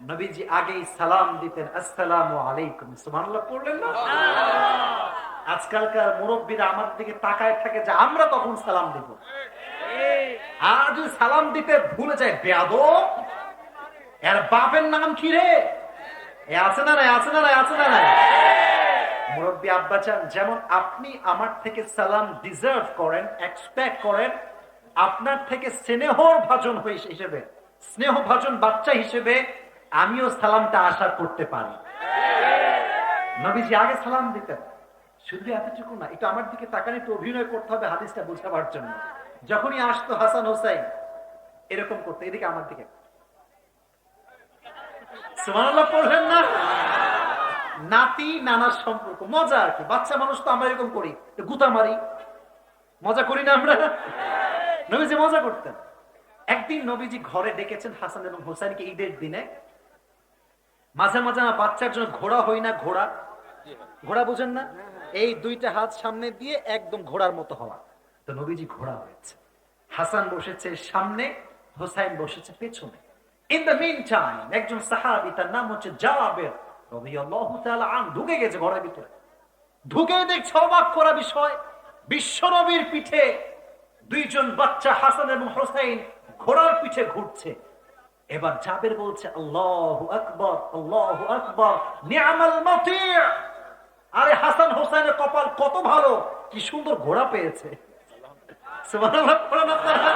Speaker 2: নবীজি আগেই সালাম দিতেন, আসসালামু আলাইকুম, সুবহানাল্লাহ পড়লেন না? আজকালকার মুরব্বীরা আমাদের দিকে তাকায় থাকে যে আমরা কখন সালাম দিব, আর যদি সালাম দিতে ভুলে যায় বেয়াদব, এর বাপের নাম কি রে, এ আছে না নাই, আছে না নাই, আছে না নাই? মুরব্বী আব্বাচান, যেমন আপনি আমার থেকে সালাম ডিজার্ভ করেন, এক্সপেক্ট করেন, আপনার থেকে স্নেহর ভাজন হিসেবে, স্নেহ ভাজন বাচ্চা হিসেবে আমিও সালামটা আশা করতে পারি। নবীজি আগে সালাম দিতেন। শুধু এতটুকু না, একটু আমার দিকে তাকানি, একটু অভিনয় করতে হবে হাদিসটা বোঝাবার জন্য। যখনই আসতো হাসান হোসাইন এরকম করতে, এদিকে আমার দিকে, সুবহানাল্লাহ পড়লেন না? নাতি নানার সম্পর্ক মজা আর কি, বাচ্চা মানুষ তো আমরা এরকম করি, গুতা মারি, মজা করি না আমরা? নবীজি মজা করতেন। একদিন নবীজি ঘরে ডেকেছেন হাসান এবং হোসেনকে ঈদের দিনে। মাঝে মাঝে আমার বাচ্চার জন্য ঘোড়া হই না, ঘোড়া, ঘোড়া বুঝেন না, এই দুইটা হাত সামনে দিয়ে একদম ঘোড়ার মতো হওয়া, তো নবীজি ঘোড়া হয়েছে। হাসান বসেছে সামনে, হোসাইন বসেছে পেছনে। ইন দ্য মিন টাইম একজন সাহাবী, তার নাম হচ্ছে জাবের রাদিয়াল্লাহু তাআলা আন, ঢুকে গেছে ঘরের ভিতরে। ঢুকে দেখছে অবাক করা বিষয়, বিশ্বনবীর পিঠে দুইজন বাচ্চা হাসান এবং হোসাইন ঘোড়ার পিঠে ঘুরছে। এবার জাবের বলছে, আল্লাহু আকবার, আল্লাহু আকবার, নি'মাল মাতি'। আরে হাসান হোসেনের কপাল কত ভালো, কি সুন্দর ঘোড়া পেয়েছে। সুবহানাল্লাহ পড়েন আপনারা।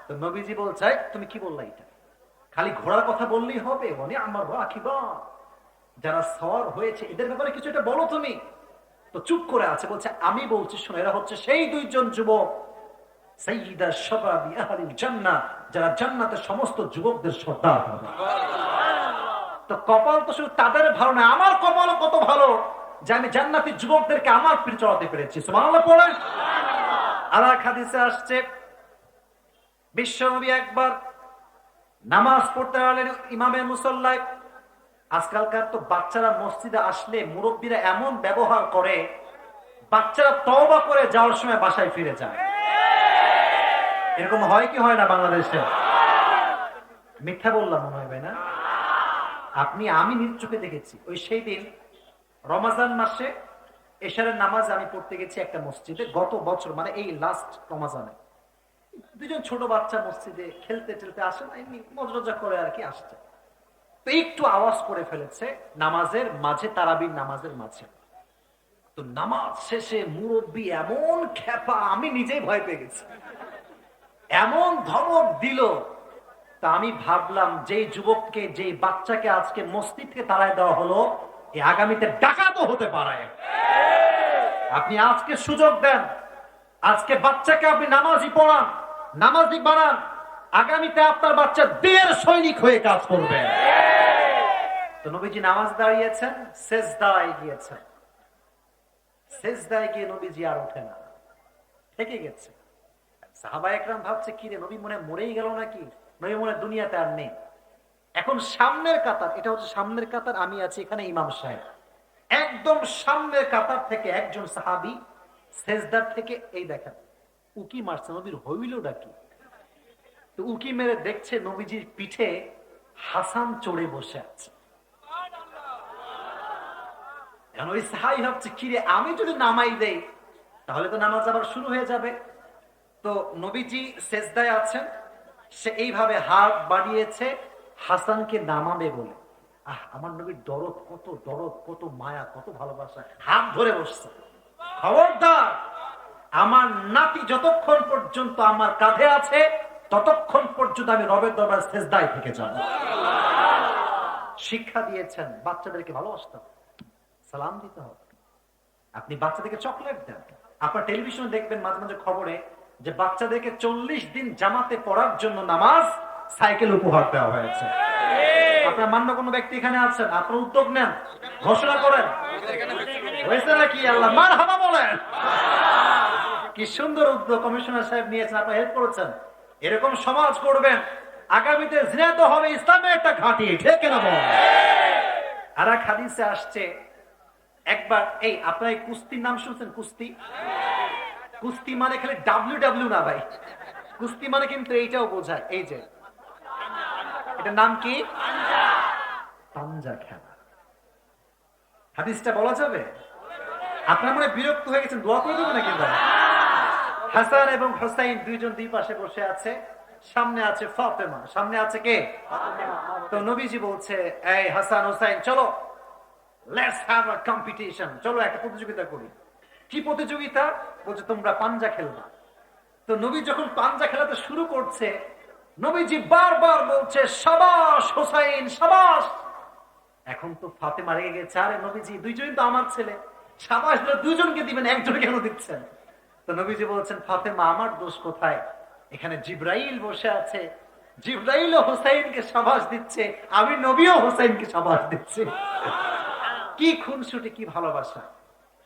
Speaker 2: তো নবীজি বলছে, তুমি কি বললা, এটা খালি ঘোড়ার কথা বললেই হবে? মানে আমার রাখিবা, যারা সওয়ার হয়েছে এদের ব্যাপারে কিছু একটা বলো তুমি। তো চুপ করে আছে, বলছে আমি বলছি শোনো, এরা হচ্ছে সেই দুইজন যুবক, সাইয়্যিদা শাবাবি আহলিল জান্নাহ, যারা জান্নাতের সমস্ত যুবকদের সর্দার হবে। তো কপাল তো শুধু তাদের ভালো না, আমার কপালও কত ভালো যে আমি জান্নাতি যুবকদেরকে আমার পিঠে চড়াতে পেরেছি। সুবহানাল্লাহ পড়েন। আর এক হাদিসে আসছে, বিশ্বনবী একবার নামাজ পড়তে গেলেন ইমামের মুসল্লায়। আজকালকার তো বাচ্চারা মসজিদে আসলে মুরব্বীরা এমন ব্যবহার করে, বাচ্চারা তওবা করে যাওয়ার সময় বাসায় ফিরে যায়। এরকম হয় কি হয় না বাংলাদেশে? মিথ্যা বললাম মনে হয় না? আমি নিজ চোখে দেখেছি। ওই সেই দিন রমাজান মাসে এশারের নামাজ আমি পড়তে গেছি একটা মসজিদে, গত বছর, মানে এই লাস্ট রমাজানে। দুজন ছোট বাচ্চা মসজিদে খেলতে টেলতে আসে না, এমনি মজা করে আর কি আসছে। তো একটু আওয়াজ করে ফেলেছে নামাজের মাঝে, তারাবির নামাজের মাঝে। তো নামাজ শেষে মুরব্বী এমন খ্যাপা, আমি নিজেই ভয় পেয়ে গেছি, এমন ধমক দিল। তা আমি ভাবলাম, যেই যুবককে, যেই বাচ্চাকে আজকে মসজিদ থেকে তাড়ায় দেওয়া হলো, এই আগামীতে ডাকাতও হতে পারে। আপনি আজকে সুযোগ দেন, আজকে বাচ্চাকে আপনি নামাজি পড়ান, নামাজি বানান, আগামীতে আপনার বাচ্চা দিনের সৈনিক হয়ে কাজ করবে। তো নবীজি নামাজ দাঁড়িয়েছেন, সেজদায় গিয়েছেন। সেজদায় গিয়ে নবীজি আর ওঠে না, থেকে গেছে। সাহাবা একরাম ভাবছে, কি রে নবী মনে মরেই গেল নাকি, নবী মনে দুনিয়াতে আর নেই। এখন সামনের কাতার, এটা হচ্ছে সামনের কাতার, আমি আছি এখানে ইমাম সাহেব, একদম সামনের কাতার থেকে একজন সাহাবী সেজদার থেকে এই দেখেন উকি মারছে, নবীর হইলটা কি? তো উকি মেরে দেখছে নবীজির পিঠে হাসান চড়ে বসে আছে। এখন ওই সাহাবী ভাবছে, কি রে আমি যদি নামাই দেই তাহলে তো নামাজ আবার শুরু হয়ে যাবে। তো নবীজি সেজদায় আছেন, সে এইভাবে হাত বাড়িয়েছে হাসানকে নামাবে বলে। আমার নবীর দরদ কত, দরদ কত, মায়া কত, ভালোবাসা, হাত ধরে বসছে। খবরদার, আমার নাতি যতক্ষণ পর্যন্ত আমার কাঁধে আছে ততক্ষণ পর্যন্ত আমি রবের দরবার সেজদায় থেকে যাব। শিক্ষা দিয়েছেন বাচ্চাদেরকে ভালোবাসতে হবে, সালাম দিতে হবে। আপনি বাচ্চাদেরকে চকলেট দেন। আপনার টেলিভিশনে দেখবেন মাঝে মাঝে খবরে যে বাচ্চাদেরকে 40 দিন জামাতে পড়ার জন্য নামাজ, সাইকেল উপহার দেওয়া হয়েছে। আপনার মান্য কোনো ব্যক্তি এখানে আছেন, আপনার উদ্যোগ নেন, ঘোষণা করেন, হয়েছে নাকি? আল্লাহ মারহাবা বলেন। কি সুন্দর উদ্যোগ কমিশনার সাহেব নিয়েছেন, আপনারা হেল্প করেছেন। এরকম সমাজ করবেন, আগামীতে জিনা তো হবে ইসলামের একটা ঘাঁটি, ঠিক না বল? আর এক হাদিসে আসছে, একবার এই আপনার এই কুস্তির নাম শুনছেন? কুস্তি, কুস্তি মানে খালি ডাব্লিউ না ভাই, কুস্তি মানে কিন্তু এইটাও বোঝায়, এই যে এটার নাম কি? পাঞ্জা খেলা। হাদিসটা বলা যাবে? আপনার মনে বিরক্ত হয়ে গেছেন, দোয়া করে দেবো নাকি? হাসান এবং হোসাইন দুইজন দুই পাশে বসে আছে, সামনে আছে ফাতেমা, সামনে আছে কে? তো নবীজি বলছে, এই হাসান হোসাইন চলো, লেটস হ্যাভ আ কম্পিটিশন, চলো একটা প্রতিযোগিতা করি। কি প্রতিযোগিতা? বলছে তোমরা পাঞ্জা খেলবা। তো নবী যখন পাঞ্জা খেলাতে শুরু করছে, নবীজি বারবার বলছে শাবাশ হোসাইন শাবাশ। এখন তো ফাতেমা রেগে গেছে, আরে নবীজি দুইজনই তো আমার ছেলে, শাবাশ দুইজনকে দিবেন, একজন কেন দিচ্ছেন? তো নবীজি বলছেন, ফাতেমা আমার দোষ কোথায়? এখানে জিব্রাইল বসে আছে, জিব্রাইলও হোসাইনকে শাবাশ দিচ্ছে, আমি নবীও হোসাইনকে শাবাশ দিচ্ছি। কি খুনসুটি, কি ভালোবাসা।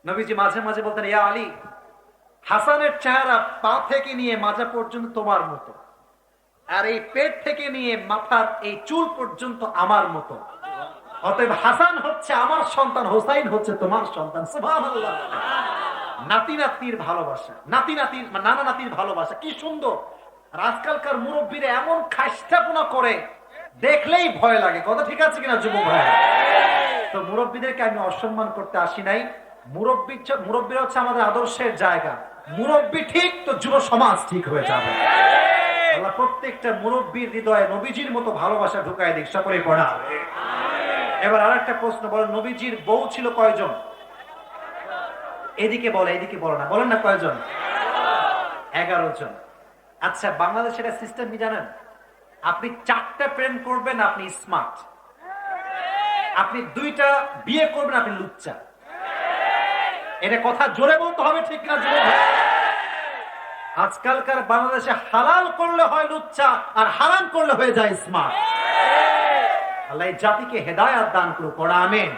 Speaker 2: নবীজি মাঝে মাঝে বলতেন, ইয়া আলী, হাসানের চেহারা পা থেকে নিয়ে মাজা পর্যন্ত তোমার মতো, আর এই পেট থেকে নিয়ে মাথার এই চুল পর্যন্ত আমার মতো। অতএব হাসান হচ্ছে আমার সন্তান, হোসাইন হচ্ছে তোমার সন্তান। সুবহানাল্লাহ। নাতি নাতির ভালোবাসা, নাতি নাতির নানা নাতির ভালোবাসা কি সুন্দর। আর আজকালকার মুরব্বীরা এমন খাস্টাপনা করে, দেখলেই ভয় লাগে। কথা ঠিক আছে কিনা যুবক ভাই? তো মুরব্বীদেরকে আমি অসম্মান করতে আসি নাই। মুরব্বীরা হচ্ছে আমাদের আদর্শের জায়গা। মুরব্বী ঠিক তো যুব সমাজ ঠিক হয়ে যাবে। আল্লাহ প্রত্যেকটা মুরব্বীর হৃদয়ে নবীজির মতো ভালোবাসা ঢুকায় দিক, সকলে পড়া। এবার আরেকটা প্রশ্ন, বলেন নবীজির বউ ছিল কয়জন? এদিকে বলে, এদিকে বলো না, বলেন না কয়জন? 11 জন। আচ্ছা, বাংলাদেশের সিস্টেম কি জানেন? আপনি 4টা প্রেম করবেন, আপনি স্মার্ট। আপনি 2টা বিয়ে করবেন, আপনি লুচ্চা। এটা কথা জোরে বলতে হবে, ঠিক না যুবক ভাই? আজকালকার বাংলাদেশে হালাল করলে হয় লুচ্চা, আর হারাম করলে হয়ে যায় স্মার্ট। আল্লাহ এই জাতিকে হেদায়াত দান করুক, পড়া আমিন।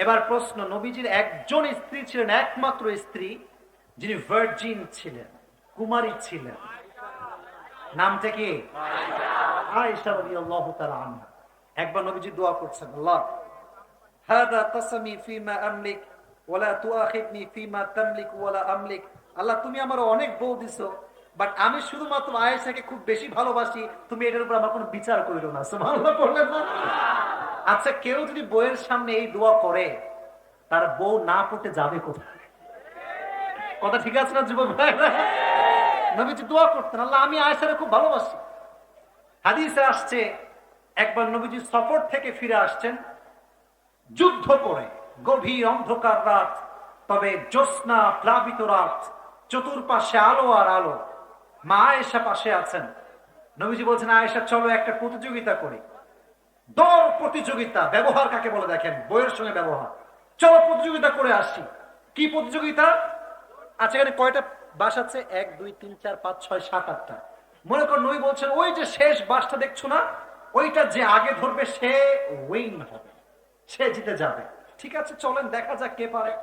Speaker 2: এবার প্রশ্ন, নবীজির একজন স্ত্রী ছিলেন, একমাত্র স্ত্রী যিনি ভার্জিন ছিলেন, কুমারী ছিলেন। নামটা কি? আয়েশা রাদিয়াল্লাহু তাআলা আনহা। একবার নবীজি দোয়া করছেন, আল্লাহ হাদা কসমি ফিমা আমলিক ওয়ালা তুআখিদনি ফিমা তামলিক ওয়ালা আমলিক। আল্লাহ তুমি আমার অনেক বউ দিছো, বাট আমি শুধুমাত্র আয়েশাকে খুব বেশি ভালোবাসি, তুমি এটার উপর আমার কোনো বিচার করিও না। সুবহানাল্লাহ বললেন না? আচ্ছা, কেউ যদি বউয়ের সামনে এই দোয়া করে, তার বউ না পড়তে যাবে কোথায়? কথা ঠিক আছে না যুবক ভাই? নবীজি দোয়া করতেন, আল্লাহ আমি আয়েশাকে খুব ভালোবাসি। হাদিসে আসছে, একবার নবীজি সফর থেকে ফিরে আসছেন যুদ্ধ করে, গভীর অন্ধকার রাত, তবে জ্যোৎস্না প্লাবিত রাত, চতুর্পাশে আলো আর আলো। মা আয়েশা পাশে আছেন। নবীজি বলছেন, আয়েশা চলো একটা প্রতিযোগিতা করি। দৌড় প্রতিযোগিতা। ব্যবহার কাকে বলে দেখেন, বইয়ের সঙ্গে ব্যবহার। চলো প্রতিযোগিতা করে আসি। কি প্রতিযোগিতা? আচ্ছা, এখানে কয়টা বাস আছে? 1 2 3 4 5 6 7 8টা। মনে কর নবী বলছেন, ওই যে শেষ বাসটা দেখছো না, ওইটা যে আগে ধরবে সে উইন হবে, সে জিতে যাবে। ঠিক আছে, চলেন দেখা যাক কে পারে।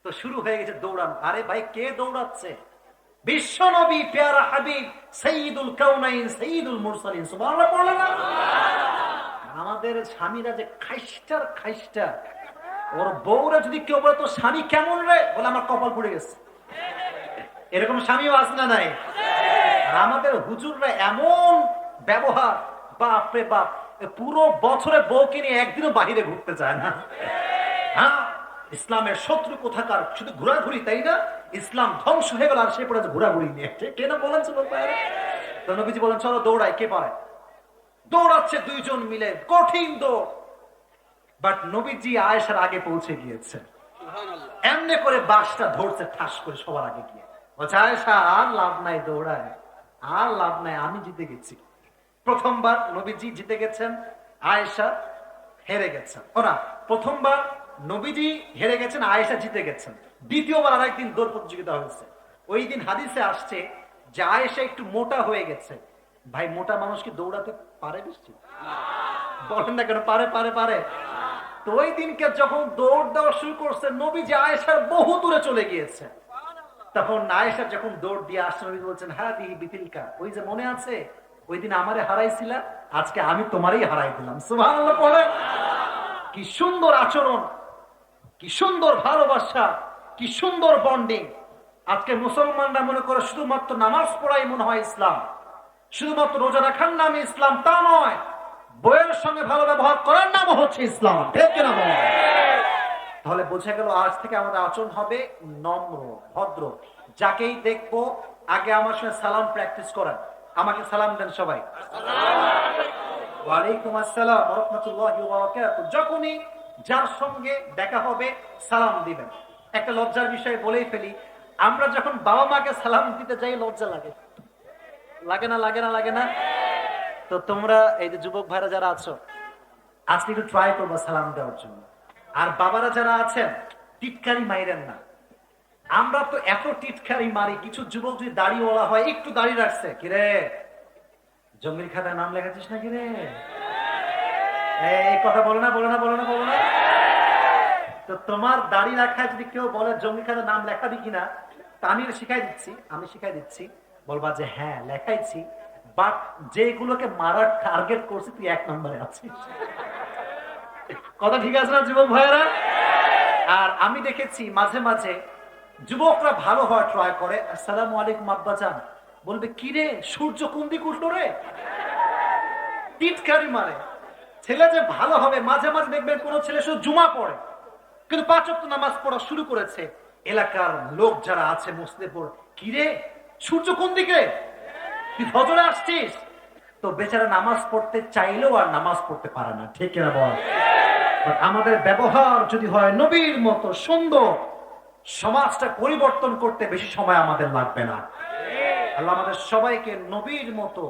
Speaker 2: তো শুরু হয়ে গেছে দৌড়ান। আরে ভাই, কে দৌড়াচ্ছে? বিশ্ব নবী পেয়ারা হাবিব সাইয়্যিদুল কাউনাইন সাইয়্যিদুল মুরসালিন। সুবহানাল্লাহ বলেন না? আমাদের স্বামীরা যে খাইস্টার খাইস্টা, ওর বউরা যদি কেউ বলে তো স্বামী কেমন রে, বলে আমার কপাল পড়ে গেছে। এরকম স্বামীও আছে না নাই? আর আমাদের হুজুররা এমন ব্যবহার, বাপরে বাপ, পুরো বছরে বউকে নিয়ে একদিনও বাহিরে ঘুরতে চায় না। হ্যাঁ, ইসলামের শত্রু কোথাকার, শুধু ঘোরাঘুরি, তাই না? ইসলাম ধ্বংস হয়ে গেল আর সে পড়েছে ঘোরাঘুরি নিয়ে। কেন বলেন? তো নবীজি বলেন, চলো দৌড়াই, কে পারে? দৌড়াচ্ছে 2 জন মিলে, কঠিন দৌড়। বাট নবীজি আয়েশার আগে পৌঁছে গিয়েছে। এমনি করে বাসটা ধরছে ঠাস করে সবার আগে গিয়ে। বলছে, আয়েশা আর লাভ নাই, দৌড়ায় আর লাভ নাই, আমি জিতে গেছি। প্রথমবার নবীজি জিতে গেছেন, আয়েশা হেরে গেছেন। ওরা প্রথমবার নবীজি হেরে গেছেন, আয়েশা জিতে গেছেন। দ্বিতীয়বার আরেকদিন দৌড় প্রতিযোগিতা হয়েছে। ওই দিন হাদিসে আসছে যে আয়েশা একটু মোটা হয়ে গেছে। ভাই, মোটা মানুষ কি দৌড়াতে পারে? বেশি বলেন না কেন? পারে পারে পারে। তো ওই দিনকে যখন দৌড় দেওয়া শুরু করছে, নবীজি আয়েশার বহু দূরে চলে গিয়েছে। তখন আয়েশা যখন দৌড় দিয়ে আসছে, নবী বলছেন, হ্যাঁ দিহি বিতিলকা, ওই যে মনে আছে ওই দিন আমারে হারাইছিলা, আজকে আমি তোমারই হারাই দিলাম। সুবহানাল্লাহ পড়ে। কি সুন্দর আচরণ, কি সুন্দর ভালোবাসা, কি সুন্দর বন্ডিং। আজকে মুসলমানরা মনে করে শুধুমাত্র নামাজ পড়াই মনে হয় ইসলাম, শুধুমাত্র রোজা রাখার নামে ইসলাম, তা নয়। বইয়ের সঙ্গে ভালো ব্যবহার করার নাম হচ্ছে ইসলাম, ঠিক কিনা বল? তাহলে বোঝা গেল আজ থেকে আমাদের আচরণ হবে নম্র, ভদ্র। যাকেই দেখবো আগে আমার সঙ্গে সালাম প্র্যাকটিস করেন। আমাকে সালাম দেন সবাই। ওয়ালাইকুম আসসালাম ওয়া রাহমাতুল্লাহি ওয়া বারাকাতুহু। যখনই যার সঙ্গে দেখা হবে সালাম দিবেন। একটা লজ্জার বিষয় বলেই ফেলি, আমরা যখন বাবা মাকে সালাম দিতে যাই লজ্জা লাগে, লাগে না? লাগে না? লাগে না? তো তোমরা এই যে যুবক ভাইরা যারা আছো, আজকে একটু ট্রাই করবো সালাম দেওয়ার জন্য। আর বাবারা যারা আছেন, টিটকারি মাইরেন না। আমরা তো এত টিটকারি মারি, কিছু যুবক যদি দাড়িওয়ালা হয়, একটু দাড়ি রাখছে, কিরে জঙ্গির খাতায় নাম লেখাচ্ছিস না কিরে, এই কথা বলো না, বলো না, বলো না, বলো না। তো তোমার দাড়ি রাখায় যদি কেউ বলে জঙ্গির খাতায় নাম লেখাবি কিনা, তা আমি শিখাই দিচ্ছি, বলবা যে হ্যাঁ লেখাইছি, বাট যেগুলোকে মারার টার্গেট করছি তুই 1 নম্বরে আছিস। কথা ঠিক আছে না যুবক ভাইয়েরা? আর আমি দেখেছি মাঝে মাঝে যুবকরা ভালো হওয়ার ট্রাই করে, আসসালামু আলাইকুম আব্বাজান, বলবে কি রে সূর্য কোন দিক উঠলো রে, টিটকারি মারে। ছেলে যে ভালো হবে, মাঝে মাঝে দেখবেন কোন ছেলে শুধু জুমা পড়ে কিন্তু 5 ওয়াক্ত নামাজ পড়া শুরু করেছে। এলাকার লোক যারা আছে মুসলিমপুর, কি রে সূর্য কোন দিকে, তুই ফজরে আসছিস? তো বেচারা নামাজ পড়তে চাইলেও আর নামাজ পড়তে পারে না, ঠিক কিনা বল? আমাদের ব্যবহার যদি হয় নবীর মতো সুন্দর, সমাজটা পরিবর্তন করতে বেশি সময় আমাদের লাগবে না। আল্লাহ আমাদের সবাইকে নবীর মতো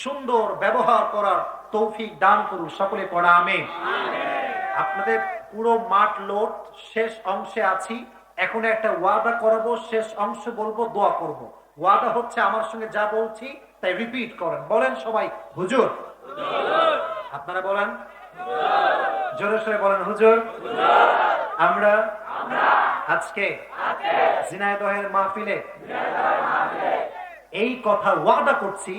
Speaker 2: সুন্দর ব্যবহার করার তৌফিক দান করুন, সকলে পড়া আমিন। আপনাদের পুরো মাঠ লোড, শেষ অংশে আছি। এখন একটা ওয়াদা করাবো, শেষ অংশ বলবো, দোয়া করব। ওয়াদা হচ্ছে আমার সঙ্গে যা বলছি তাই রিপিট করেন। বলেন সবাই হুজুর। আপনারা বলেন জোরে সোরে বলেন হুজুর। আমরা আজকে ঝিনাইদহের মাহফিলে এই কথা ওয়াদা করছি,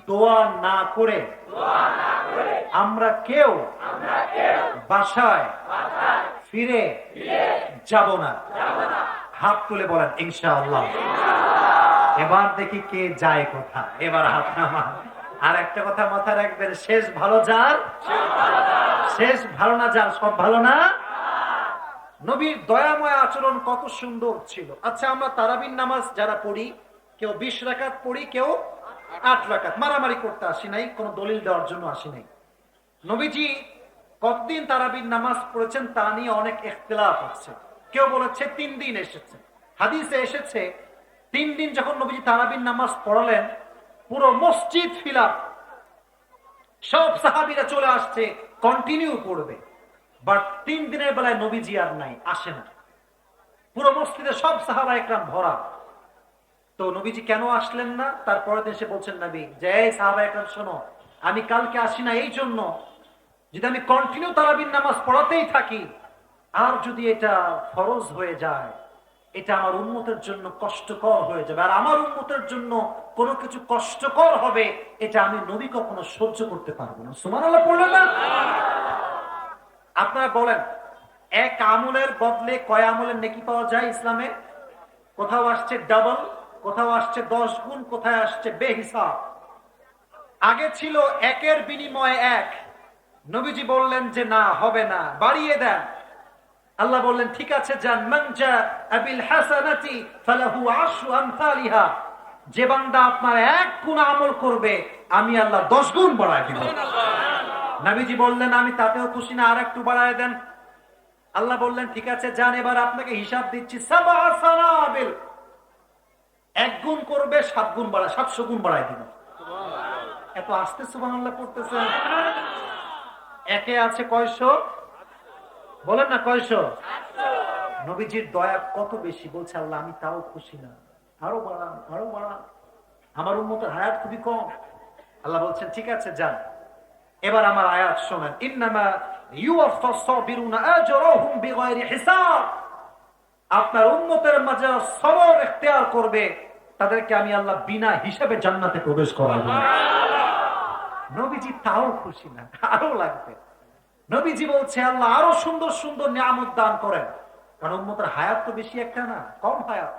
Speaker 2: দোয়া না করে আমরা কেউ বাসায় ফিরে যাব না। হাত তুলে বলেন ইনশাআল্লাহ। এবার দেখি কে যায় কোথা, এবার হাত নামান। আর একটা কথা মাথায় রাখবেন, শেষ ভালো যার, শেষ ভালো না যার, সব ভালো না। নবীর দয়াময় আচরণ কত সুন্দর ছিল। আচ্ছা, আমরা তারাবির নামাজ যারা পড়ি, কেউ 20 রাকাত পড়ি, কেউ 8 রাকাত। মারামারি করতে আসি নাই, কোন দলিল দেওয়ার জন্য আসি নাই। নবীজি কতদিন তারাবির নামাজ পড়েছেন তা নিয়ে অনেক ইখতিলাফ আছে। কেউ বলেছে 3 দিন এসেছে, হাদিসে এসেছে 3 দিন যখন নবীজি তারাবির নামাজ পড়ালেন, পুরো মসজিদ ফিলাপ, সব সাহাবীরা চলে আসছে কন্টিনিউ পড়বে। বাট 3 দিনের বেলায় নবীজি আর নাই, আসে না। পুরো মসজিদে সব সাহাবা একরাম ভরা। তো নবীজি কেন আসলেন না? তারপরের দিন সে বলছেন নবী যে এই সাহাবা একরাম শোনো, আমি কালকে আসি না এই জন্য, যদি আমি কন্টিনিউ তারাবির নামাজ পড়াতেই থাকি, আর যদি এটা ফরজ হয়ে যায়, এটা আমার উম্মতের জন্য কষ্টকর হয়ে যাবে। আর আমার উম্মতের জন্য কোনো কিছু কষ্টকর হবে, এটা আমি নবী কখনো সহ্য করতে পারবো না। সুবহানাল্লাহ পড়লেন না? আপনারা বলেন, এক আমলের বদলে কয় আমলের নেকি পাওয়া যায় ইসলামে? কোথাও আসছে ডাবল, কোথাও আসছে 10 গুণ, কোথায় আসছে বেহিসাব। আগে ছিল 1-এর বিনিময়ে 1, নবীজি বললেন যে না, হবে না, বাড়িয়ে দেন। আল্লাহ বললেন ঠিক আছে যান, মান জাআ বিল হাসানাতি ফালাহু 10 আমসালিহা। যে বান্দা আপনার 1 গুণ আমল করবে, আমি আল্লাহ 10 গুণ বাড়ায় দিব। নবীজি বললেন আমি তাতেও খুশি না, আর একটু বাড়ায় দেন। আল্লাহ বললেন ঠিক আছে যান, এবার আপনাকে হিসাব দিচ্ছি, 7 সানাবিল। 1 গুণ করবে 7 গুণ বাড়ায়, 700 গুণ বাড়ায় দিব। এত আস্তে সুবহানাল্লাহ পড়তেছেন। একে আছে কয়শো? বলেন না কয়শো? নবীজির দয়া কত বেশি। বলছে আল্লাহ আমি তাও খুশি না, আরো বাড়ান, আরো বাড়ান, আমার উম্মতের হায়াত খুবই কম। আল্লাহ বলছেন ঠিক আছে যান, এবার আমার আয়াত শোনেন, ইন্নামা ইউওয়াফাস সাবিরুনা আজরাহুম বিগাইরি হিসাব। আপনার উম্মতের মাঝে সবর ইখতিয়ার করবে, তাদেরকে আমি আল্লাহ বিনা হিসাবে জান্নাতে প্রবেশ করাবো। নবীজি তাও খুশি না, আরো লাগবে। নবীজি বলছে আল্লাহ আরো সুন্দর সুন্দর নিয়ামত দান করেন, কারণ উম্মতের হায়াত তো বেশি একটা না, কম হায়াত।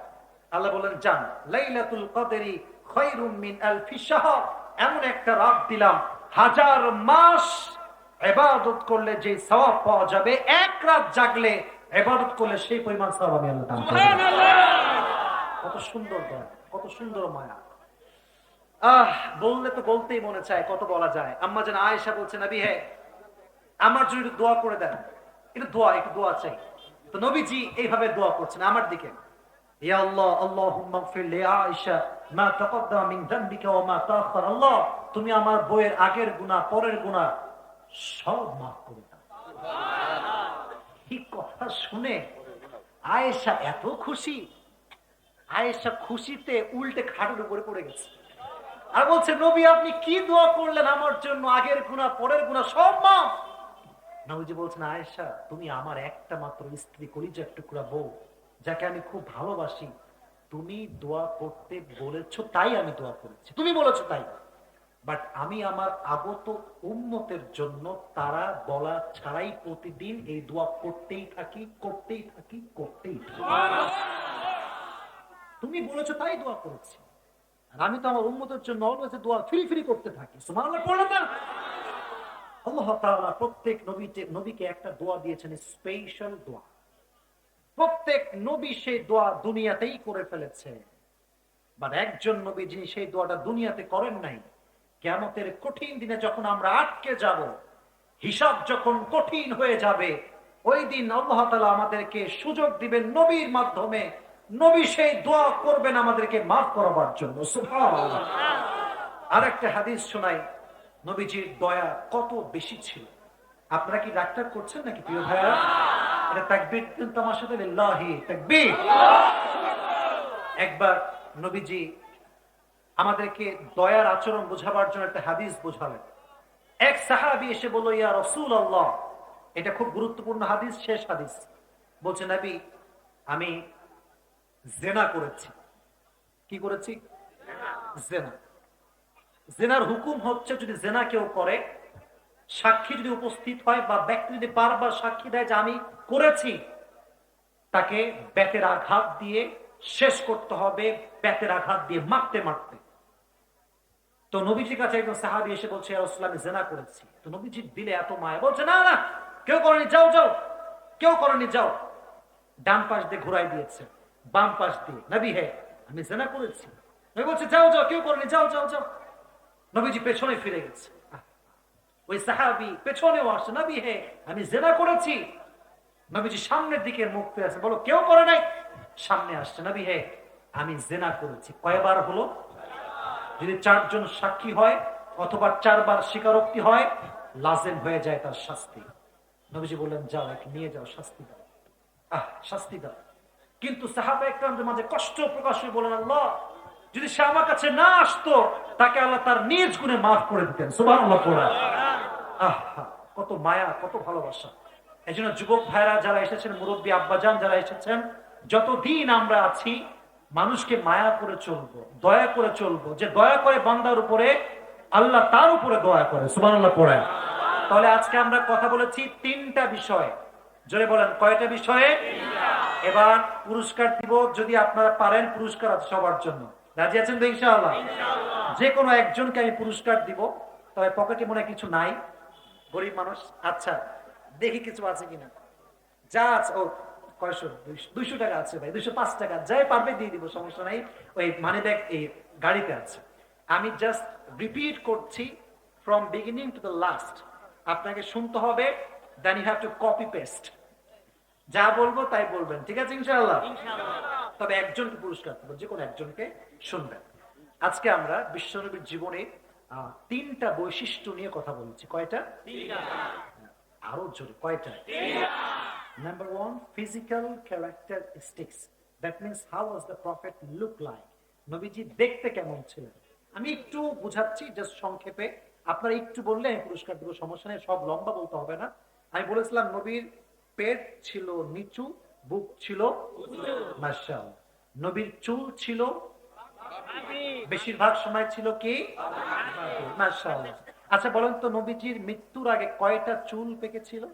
Speaker 2: আল্লাহ বলেন যান, লাইলাতুল কদরি খায়রুম মিন আলফি শাহর। এমন একটা রাত দিলাম 1000 মাস ইবাদত করলে যে সওয়াব পাওয়া যাবে, এক রাত জাগলে ইবাদত করলে সেই পরিমাণ সওয়াব আমি আল্লাহ দান করব। কত সুন্দর দয়া, কত সুন্দর মায়া। বললে তো বলতেই মনে চায়, কত বলা যায়। আম্মা জান আয়েশা বলছে, নবী হে আমার জন্য একটু দোয়া করে দেন, একটু দোয়া চাই। তো নবীজি এইভাবে দোয়া করছেন আমার দিকে, ইয়া আল্লাহ, আল্লাহুম্মা গফির লি আয়েশা মা তাকাদ্দামা মিন যামবিকা ওয়া মা তাআখার। আল্লাহ, তুমি আমার বইয়ের আগের গুনাহ পরের গুনাহ সব মাফ করে দাও। এই কথা শুনে আয়েশা এত খুশি, আয়েশা খুশিতে উল্টে খাটের উপরে পড়ে গেছে আর বলছে, নবী আপনি কি দোয়া করলেন আমার জন্য, আগের গুনাহ পরের গুনাহ সব মাফ। নবীজি বলছেন, আয়েশা তুমি আমার একটা মাত্র স্ত্রী, কলিজার টুকরা বউ, যাকে আমি খুব ভালোবাসি। তুমি দোয়া করতে বলেছো তাই আমি দোয়া করেছি, তুমি বলেছো তাই। বাট আমি আমার আগত উম্মতের জন্য তারা বলা ছাড়াই প্রতিদিন এই দোয়া করতেই থাকি। তুমি বলেছো তাই দোয়া করেছি, আর আমি তো আমার উম্মতের জন্য অলওয়েজ দোয়া ফ্রি করতে থাকি। সুবহানাল্লাহ পড়ো না। আল্লাহ তাআলা প্রত্যেক নবীকে একটা দোয়া দিয়েছেন, স্পেশাল দোয়া। প্রত্যেক নবী সেই দোয়া দুনিয়াতেই করে ফেলেছে, বাট একজন নবী যিনি সেই দোয়াটা দুনিয়াতে করেন নাই, কিয়ামতের কঠিন দিনে যখন আমরা আটকে যাব, হিসাব যখন কঠিন হয়ে যাবে, ওই দিন আল্লাহ তাআলা আমাদেরকে সুযোগ দিবেন নবীর মাধ্যমে। নবী সেই দোয়া করবেন আমাদেরকে মাফ করাবার জন্য। সুবহানাল্লাহ। আরেকটা হাদিস শোনাই, নবীজির দয়া কত বেশি ছিল। আপনারা কি ডাক্তার করছেন নাকি প্রিয় ভাইরা? এটা তাকবীর কিন্তু আমার সাথে, লিল্লাহি তাকবীর। একবার নবীজি আমাদেরকে দয়ার আচরণ বোঝাবার জন্য একটা হাদিস বোঝালেন। এক সাহাবী এসে বলল, ইয়া রাসূলুল্লাহ, এটা খুব গুরুত্বপূর্ণ হাদিস, শেষ হাদিস। বলছে, নবী আমি জিনা করেছি। কি করেছি? জিনা। জিনার হুকুম হচ্ছে, যদি জিনা কেউ করে, সাক্ষী যদি উপস্থিত হয় বা ব্যক্তি যদি বারবার সাক্ষী দেয় যে আমি করেছি, তাকে বেতের আঘাত দিয়ে শেষ করতে হবে, বেতের আঘাত দিয়ে মারতে। তো নবীজির কাছে একজন সাহাবী এসে বলছে, ইয়া রাসূলুল্লাহ আমি জিনা করেছি। তো নবীজির দিলে এত মায়া, বলছে, না না কেউ করেনি, যাও কেউ করেনি, যাও। ডান পাশ দিয়ে ঘুরাই দিয়েছে, বাম পাশ দিয়ে, নবী হে আমি জিনা করেছি। নবী বলছে, যাও কেউ করেনি, যাও। নবীজি পেছনে ফিরে গেছে। ওই সাহাবী পেছনেও আসছে, নবী হে আমি জিনা করেছি। নবীজি সামনের দিকে মুখ ফিরে আসছে, বলো কেউ করে নাই। সামনে আসছে, নবী হে আমি জিনা করেছি। কয়বার হলো? যদি 4 জন সাক্ষী হয় অথবা 4 বার স্বীকারোক্তি হয়, লাজেম হয়ে যায় তার শাস্তি। নবীজি বললেন, যাও একে নিয়ে যাও, শাস্তি দাও। শাস্তি দাও। কিন্তু সাহাবা একরামদের মাঝে কষ্ট প্রকাশ হয়ে বলেন, আল্লাহ যদি সে আমার কাছে না আসতো, তাকে আল্লাহ তার নিজ গুণে মাফ করে দিতেন। সুবহানাল্লাহ পড়া। কত মায়া, কত ভালোবাসা। এই জন্য যুবক ভাইরা যারা এসেছেন, মুরব্বী আব্বাজান যারা এসেছেন, যতদিন আমরা আছি মানুষকে মায়া করে চলবো, দয়া করে চলবো। যে দয়া করে বান্দার উপরে, আল্লাহ তার উপরে দয়া করে। সুবহানাল্লাহ পড়ে। তাহলে আজকে আমরা কথা বলেছি 3টা বিষয়। জোরে বলেন, কয়টা বিষয়ে? এবার পুরস্কার দিব, যদি আপনারা পারেন। পুরস্কার আছে সবার জন্য, রাজি আছেন তো ইনশাআল্লাহ? যে কোনো একজনকে আমি পুরস্কার দিব, তবে পকেটে মনে কিছু নাই, গরিব মানুষ। আচ্ছা দেখি কিছু আছে কিনা। যা আছে, ও কয়শো, 200 টাকা আছে ভাই, 205 টাকা, যাই পারবে দিয়ে দিব, সমস্যা নাই। ওই মানি ব্যাগ এই গাড়িতে আছে। আমি জাস্ট রিপিট করছি from beginning to the last. আপনাকে শুনতে হবে, then you have to copy paste. যা বলবো তাই বলবেন, ঠিক আছে ইনশাআল্লাহ? তবে একজনকে পুরস্কার দেবো, যে কোনো একজনকে শুনবেন। আজকে আমরা বিশ্বনবীর জীবনে 3টা বৈশিষ্ট্য নিয়ে কথা বলছি। কয়টা? আরো জোরে, কয়টা? Number 1, physical characteristics. That means how was the prophet look like? নবীজি দেখতে কেমন ছিলেন? আমি একটু বুঝাচ্ছি জাস্ট সংক্ষেপে, আপনারা একটু বললে আমি পুরস্কার দেব, সমস্যা নেই, সব লম্বা বলতে হবে না। আমি বলেছিলাম নবীর পেট ছিল নিচু, বুক ছিল মাশাআল্লাহ। নবীর চুল ছিল, বেশিরভাগ সময় ছিল কি মাশাআল্লাহ। আচ্ছা বলেন তো, নবীজির মৃত্যুর আগে কয়টা চুল পেকেছিল?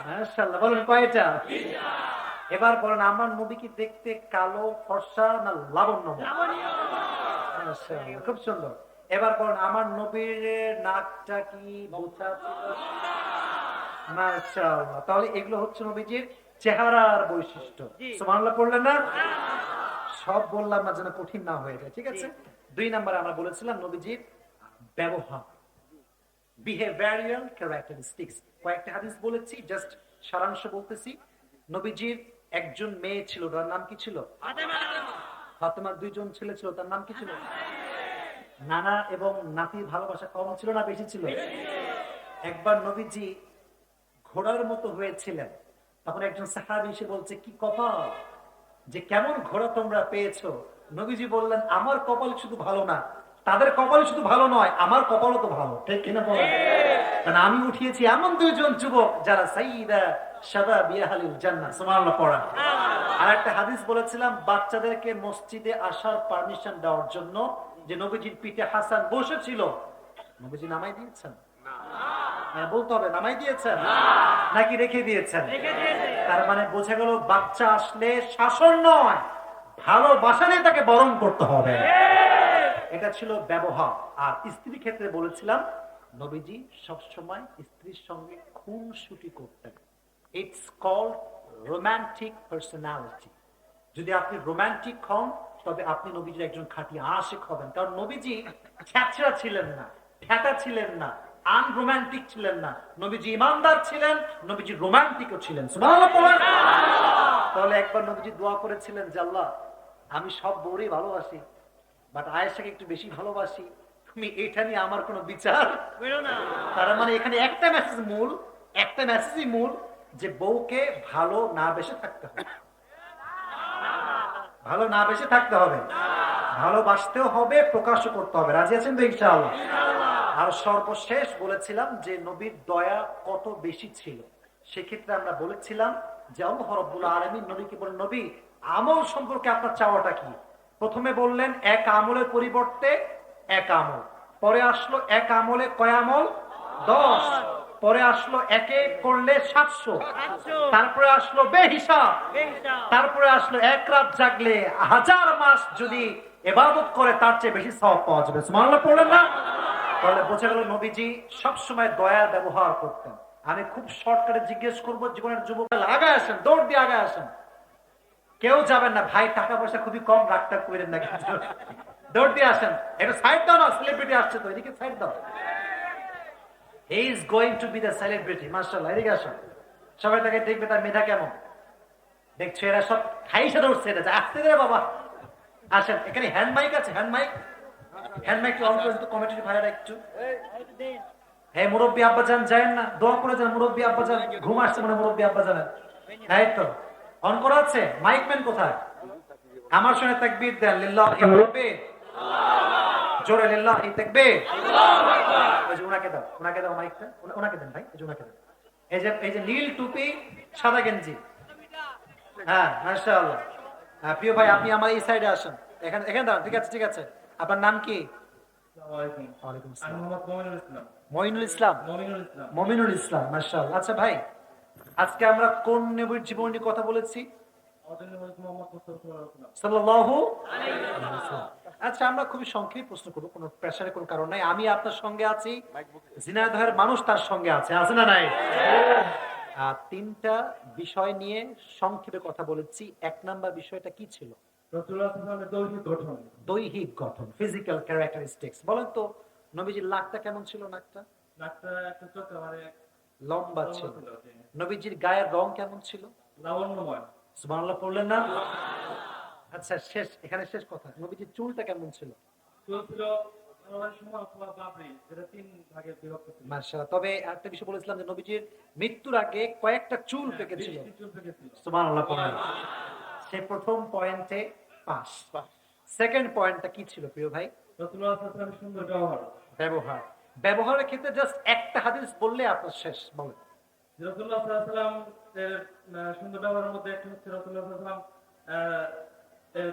Speaker 2: মাশাআল্লাহ, বলেন কয়টা? এবার বলেন, আমার নবী কি দেখতে কালো, ফর্সা না লাবণ্য? মাশাআল্লাহ, খুব সুন্দর। এবার বলেন আমার নবীর নাকটা কি বোঝা ছিল? মাশাআল্লাহ। তাহলে এগুলো হচ্ছে নবীজির চেহারার বৈশিষ্ট্য। সুবহানাল্লাহ পড়লেন না? সব বললাম না যেন কঠিন না হয়ে যায়, ঠিক আছে? 2 নম্বরে আমরা বলেছিলাম নবীজির ব্যবহার, বিহেভিয়ারাল ক্যারেক্টারিস্টিক্স। কয়েকটা হাদিস বলেছি, জাস্ট সারাংশ বলতেছি। নবীজির একজন মেয়ে ছিল, তার নাম কি ছিল? ফাতেমার 2 জন ছেলে ছিল, তার নাম কি ছিল? নানা এবং নাতির ভালোবাসা কম ছিল না বেশি ছিল? একবার নবীজি ঘোড়ার মতো হয়েছিলেন, তখন একজন সাহাবী এসে বলছে কি কপাল যে কেমন ঘোড়া তোমরা পেয়েছো। নবীজি বললেন আমার কপাল শুধু ভালো না, তাদের কপাল শুধু ভালো নয়, আমার কপালও তো ভালো, ঠিক কিনা বলেন? কারণ আমি উঠিয়েছি এমন 2 জন যুবক যারা সাইয়্যিদা শাবাবি আহলিল জান্নাহ। সুবহানাল্লাহ পড়া। আর একটা হাদিস বলেছিলাম বাচ্চাদেরকে মসজিদে আসার পারমিশন দেওয়ার জন্য, যে নবীজির পিঠে হাসান বসেছিল, নবীজি নামাই দিয়েছেন? হ্যাঁ, বলতে হবে, নামাই দিয়েছেন নাকি রেখে দিয়েছেন? তার মানে বোঝা গেল বাচ্চা আসলে শাসন নয়, ভালোবাসা নিয়ে তাকে বরণ করতে হবে। এটা ছিল ব্যবহার। আর স্ত্রীর ক্ষেত্রে বলেছিলাম নবীজি সবসময় স্ত্রীর সঙ্গে খুনসুটি করতেন। It's called romantic personality. যদি আপনি রোমান্টিক হন তবে আপনি নবীজির একজন খাঁটি আশিক হবেন। কারণ নবীজি ছ্যাঁচড়া ছিলেন না, ঠেটা ছিলেন না, আনরোমান্টিক ছিলেন না। নবীজি ইমানদার ছিলেন, নবীজি রোমান্টিকও ছিলেন। সুবহানাল্লাহ পড়েন। তাহলে একবার নবীজি দোয়া করেছিলেন যে আল্লাহ আমি সব বউরই ভালোবাসি, বাট আয়েশাকে একটু বেশি ভালোবাসি, তুমি এটা নিয়ে আমার কোনো বিচার করো না। তার মানে এখানে একটা মেসেজ মূল, একটা মেসেজই মূল, যে বউকে ভালো না বেশে থাকতে হবে, ভালো না বেশে থাকতে হবে, ভালোবাসতেও হবে, প্রকাশও করতে হবে। রাজি আছেন তো ইনশাআল্লাহ? আর সর্বশেষ বলেছিলাম যে নবীর দয়া কত বেশি ছিল। সেক্ষেত্রে আমরা বলেছিলাম যে আল্লাহ রাব্বুল আলামিন নবীকে বলেন নবী আমল সম্পর্কে আপনার চাওয়াটা কি? প্রথমে বললেন এক আমলের পরিবর্তে এক আমল, পরে আসলো এক আমলে কয় আমল? 10, পরে আসলো একে করলে 700, তারপরে আসলো বেহিসাব, তারপরে আসলো এক রাত জাগলে 1000 মাস যদি ইবাদত করে তার চেয়ে বেশি সওয়াব পাওয়া যাবে। সুবহানাল্লাহ পড়লেন না? তাহলে বোঝা গেল নবীজি সবসময় দয়ার ব্যবহার করতেন। আমি খুব শর্টকাটে জিজ্ঞেস করবো, জীবনের যুবক আগে আসেন, দৌড় দিয়ে আগে আসেন, কেউ যাবেন না ভাই, টাকা পয়সা খুবই কম, রাগটা করেন না, দৌড় দিয়ে আসেন। একটু সাইড দাও না, সেলিব্রিটি আসছে তো, এদিকে সাইড দাও। He is going to B the celebrity. মাশাআল্লাহ, এদিকে আসেন। সবাই তাকে দেখবে তার মেধা কেমন। দেখছো এরা সব খাইসা দৌড়ছে, এটা আসতে দে বাবা। আসেন, এখানে হ্যান্ড মাইক আছে, hand mic, hand mic on করে তো কমিটির ভাইরা একটু। হ্যাঁ মুরব্বী আব্বা যান যায় না, দোয়া করে যান মুরব্বী আব্বা যান, ঘুম আসছে মানে মুরব্বী আব্বা জানেন। হ্যাঁ তো অন করা আছে, মাইক ম্যান কোথায়? আমার সঙ্গে তাকবীর দেন, লিল্লাহি তাকবীর, জোরে লিল্লাহি তাকবীর। ওই যে ওনাকে দাও, ওনাকে দাও মাইকটা, ওনাকে দেন ভাই, এই যে ওনাকে দেন। এই যে নীল টুপি সাদা গেঞ্জি, হ্যাঁ মাশাআল্লাহ। প্রিয় ভাই আপনি আমার এই সাইডে আসেন, এখানে এখানে দাঁড়ান। ঠিক আছে ঠিক আছে, আপনার নাম কি? ওয়ালাইকুম আসসালাম। মঈনুল ইসলাম। মমিনুল ইসলাম, মাশাআল্লাহ। আচ্ছা ভাই, আজকে আমরা কোন নবীর জীবন নিয়ে কথা বলেছি? সাল্লাল্লাহু আলাইহি ওয়াসাল্লাম। আচ্ছা আমরা খুবই সংক্ষেপে প্রশ্ন করব, কোনো প্রেসারে কোনো কারণ নাই। আমি আপনার সঙ্গে আছি, ঝিনাইদহের মানুষ তার সঙ্গে আছে, আছে না নাই? তিনটা বিষয় নিয়ে সংক্ষেপে কথা বলেছি। 1 নাম্বার বিষয়টা কি ছিল? দৈহিক গঠন, ফিজিক্যাল ক্যারেক্টারিস্টিক্স। বলেন তো নবীজির লাকটা কেমন ছিল? নাকটা লম্বা ছিল। নবীজির গায়ের রং কেমন ছিল? লাবণ্যময়। সুবহানাল্লাহ পড়লেন না? আচ্ছা শেষ, এখানে শেষ কথা, নবীজির চুলটা কেমন ছিল? মাশাআল্লাহ। তবে একটা বিষয় বলেছিলাম যে নবীজির মৃত্যুর আগে কয়েকটা চুল পেকেছিল। সুবহানাল্লাহ পড়লেন। সে প্রথম পয়েন্টে পাস। সেকেন্ড পয়েন্টটা কি ছিল প্রিয় ভাই? সুন্দর ব্যবহার। ব্যবহার, ব্যবহারের ক্ষেত্রে জাস্ট একটা হাদিস বললে আপনার শেষ। বলেন। রাসূলুল্লাহ সাল্লাল্লাহু আলাইহি ওয়াসাল্লাম এর সুন্দর ব্যবহারের মধ্যে একটা হচ্ছে রাসূলুল্লাহ সাল্লাল্লাহু আলাইহি ওয়াসাল্লাম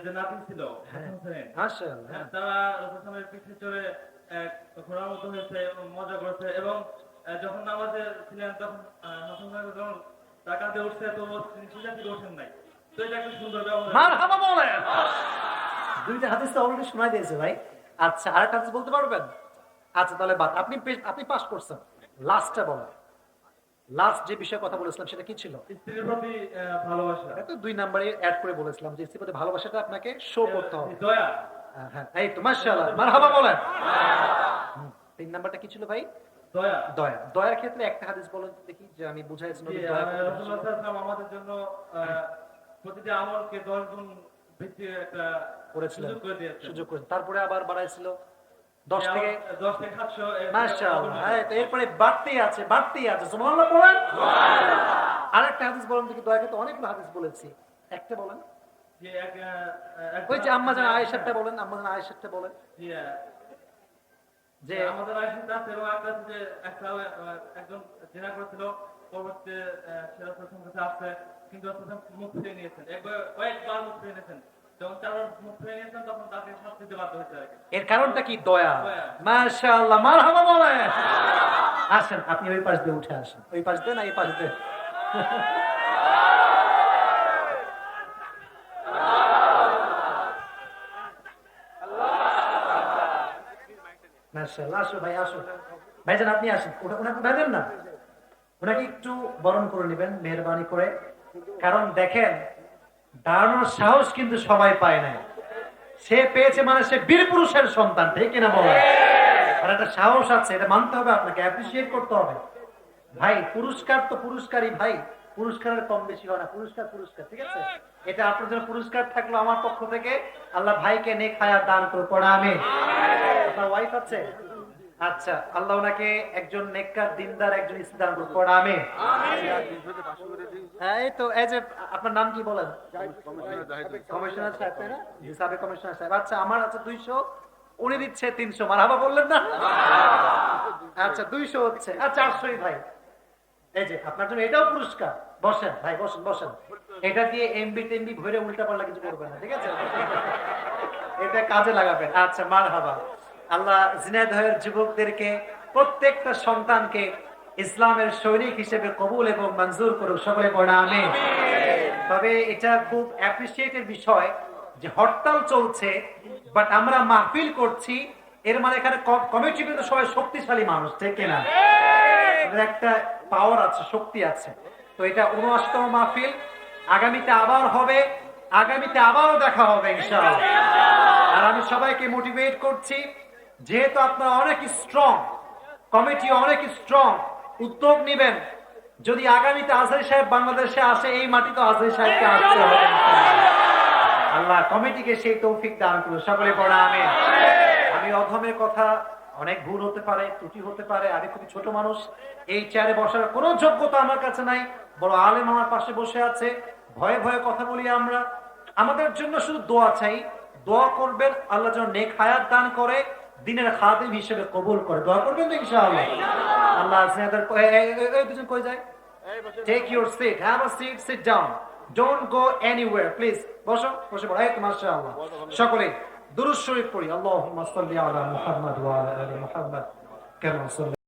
Speaker 2: যে নাতি ছিল হাসান হোসেন, মাশাআল্লাহ, তারা রাসূলের পিঠে চড়ে ঘোড়ার মতো হয়েছে এবং মজা করেছে। এবং যখন নামাজে ছিলেন তখন হাসান হোসেন যখন টাকাতে উঠছে তো তিনি সিজদা থেকে ওঠেন নাই। তো এটা একটা সুন্দর ব্যবহার। মারহাবা বলেন। দুইটা হাদিস তো অলরেডি শোনা দিয়েছে ভাই। আচ্ছা, আরেকটা হাদিস বলতে পারবেন? আচ্ছা তাহলে বাদ, আপনি পাস করছেন। লাস্টটা বলেন, লাস্ট যে বিষয়ে কথা বলেছিলাম সেটা কি ছিল?
Speaker 3: স্ত্রীর প্রতি ভালোবাসা,
Speaker 2: এটা তো 2 নম্বরে অ্যাড করে বলেছিলাম যে স্ত্রীর প্রতি ভালোবাসাটা আপনাকে শো করতে হবে।
Speaker 3: দয়া,
Speaker 2: হ্যাঁ, এই তো মাশাআল্লাহ, মারহাবা বলেন। 3 নাম্বারটা কি ছিল ভাই?
Speaker 3: দয়া।
Speaker 2: দয়া। দয়ার ক্ষেত্রে একটা হাদিস বলেন তো দেখি, যে আমি বুঝাইছি
Speaker 3: জি,
Speaker 2: নবী দয়া করতেন।
Speaker 3: রাসূলুল্লাহ সাল্লাল্লাহু আলাইহি ওয়াসাল্লাম আমাদের জন্য প্রতিটি আমলকে 10 গুণ বৃদ্ধি একটা
Speaker 2: করেছিলেন,
Speaker 3: সুযোগ করে দিয়েছেন।
Speaker 2: সুযোগ করেছেন, তারপরে আবার বাড়াইছিল 10 থেকে
Speaker 3: 10 থেকে 700
Speaker 2: মাশাআল্লাহ। হ্যাঁ, তো এরপরে বাড়তেই আছে, বাড়তেই আছে। সুবহানাল্লাহ বলেন। আরেকটা হাদিস বলেন দেখি, দয়া ক্ষেত্রে অনেকগুলো হাদিস বলেছি, একটা বলেন।
Speaker 3: যে
Speaker 2: ওই যে আম্মা জান আয়েশাটা বলেন, আম্মা জান আয়েশাটা বলেন।
Speaker 3: জি,
Speaker 2: যে
Speaker 3: আমাদের আয়েশা এবং একটা আছে যে একজন জিনা করেছিল, পরবর্তীতে সে রাসূলের কাছে আসছে, কিন্তু রাসূল মুখ ফিরিয়ে নিয়েছেন, কয়েকবার মুখ ফিরিয়ে নিয়েছেন, যখন 4 বার মুখ ফিরিয়ে নিয়েছেন তখন তাকে শাস্তি দিতে বাধ্য হয়েছে আর কি।
Speaker 2: এর কারণটা কি? দয়া।
Speaker 3: দয়া।
Speaker 2: মাশাআল্লাহ, মারহাবা বলেন। আসেন, আপনি ওই পাশ দিয়ে উঠে আসেন, ওই পাশ দিয়ে না এই পাশ দিয়ে। মাশাআল্লাহ, আসো ভাই, আসো ভাইজান, আপনি আসেন। ওনাকে ভাবেন না, ওনাকে একটু বরণ করে নেবেন মেহরবানি করে। কারণ দেখেন, দাঁড়ানোর সাহস কিন্তু সবাই পায় না। সে পেয়েছে মানে সে বীর পুরুষের সন্তান, ঠিক কিনা বলেন? আর একটা সাহস আছে, এটা মানতে হবে, আপনাকে অ্যাপ্রিসিয়েট করতে হবে। ভাই পুরস্কার তো পুরস্কারই ভাই, পুরস্কারের কম বেশি হয় না, পুরস্কার পুরস্কার, ঠিক আছে? এটা আপনার জন্য পুরস্কার থাকলো আমার পক্ষ থেকে। আল্লাহ ভাইকে নেক হায়াত দান করে, পড়া আমিন। আপনার ওয়াইফ আছে? আচ্ছা, আল্লাহ ওনাকে একজন নেককার দিনদার একজন স্ত্রী দান করে, পড়া আমিন। এই তো, এই যে আপনার নাম কি বলেন? কমিশনার সাহেব, তাই না? জি, সাবেক কমিশনার সাহেব। আচ্ছা, আমার আছে 200, উনি দিচ্ছে 300। মারহাবা বললেন না? আচ্ছা, 200 হচ্ছে, আর 400 ভাই। এই যে আপনার জন্য এটাও পুরস্কার। বসেন ভাই, বসেন বসেন। এটা দিয়ে এমবি টেমবি ভরে উল্টা পাল্টা কিছু করবেন না, ঠিক আছে? এটা কাজে লাগাবেন। আচ্ছা, মারহাবা। আল্লাহ ঝিনাইদহের যুবকদেরকে, প্রত্যেকটা সন্তানকে ইসলামের সৈনিক হিসেবে কবুল এবং মঞ্জুর করুক, সকলে পড়া আমিন। তবে এটা খুব অ্যাপ্রিসিয়েটেড বিষয় যে হরতাল চলছে, বাট আমরা মাহফিল করছি, এর মানে এখানে কমিটি কিন্তু সবাই শক্তিশালী মানুষ, ঠিক কিনা? একটা পাওয়ার আছে, শক্তি আছে। তো এটা ৭৯তম মাহফিল, আগামীতে আবার হবে, আগামীতে আবারও দেখা হবে ইনশাআল্লাহ। আর আমি সবাইকে মোটিভেট করছি, যেহেতু আপনারা অনেক স্ট্রং, কমিটি অনেক স্ট্রং, উদ্যোগ নেবেন। যদি আগামীতে আজহারী সাহেব বাংলাদেশে আসে, এই মাটি তো আজহারী সাহেবকে আসতে হবে। আল্লাহ কমিটিকে সেই তৌফিক দান করুন, সকলে পড়া আমিন। আমি অধমের কথা, অনেক ভুল হতে পারে, ত্রুটি হতে পারে, আমি খুবই ছোট মানুষ, এই চেয়ারে বসার কোনো যোগ্যতা আমার কাছে নাই। বড় আলেম আমার পাশে বসে আছে, ভয়ে ভয়ে কথা বলি আমরা। আমাদের জন্য শুধু দোয়া চাই, দোয়া করবেন, আল্লাহ যেন নেক হায়াত দান করে, দিনের খাদিম হিসেবে কবুল করে। দোয়া করবেন তো ইনশাআল্লাহ। আল্লাহ এই দুজন কই যায়? Take your seat, have a seat, sit down, don't go anywhere, please. বসো, বসে পড়ো। এই তো মাশাআল্লাহ, সকলে দুরূদ শরীফ পড়ি। আল্লাহুম্মা সাল্লি আলা মুহাম্মাদ ওয়া আলা আলি মুহাম্মাদ কামা সাল্লাল্লাহু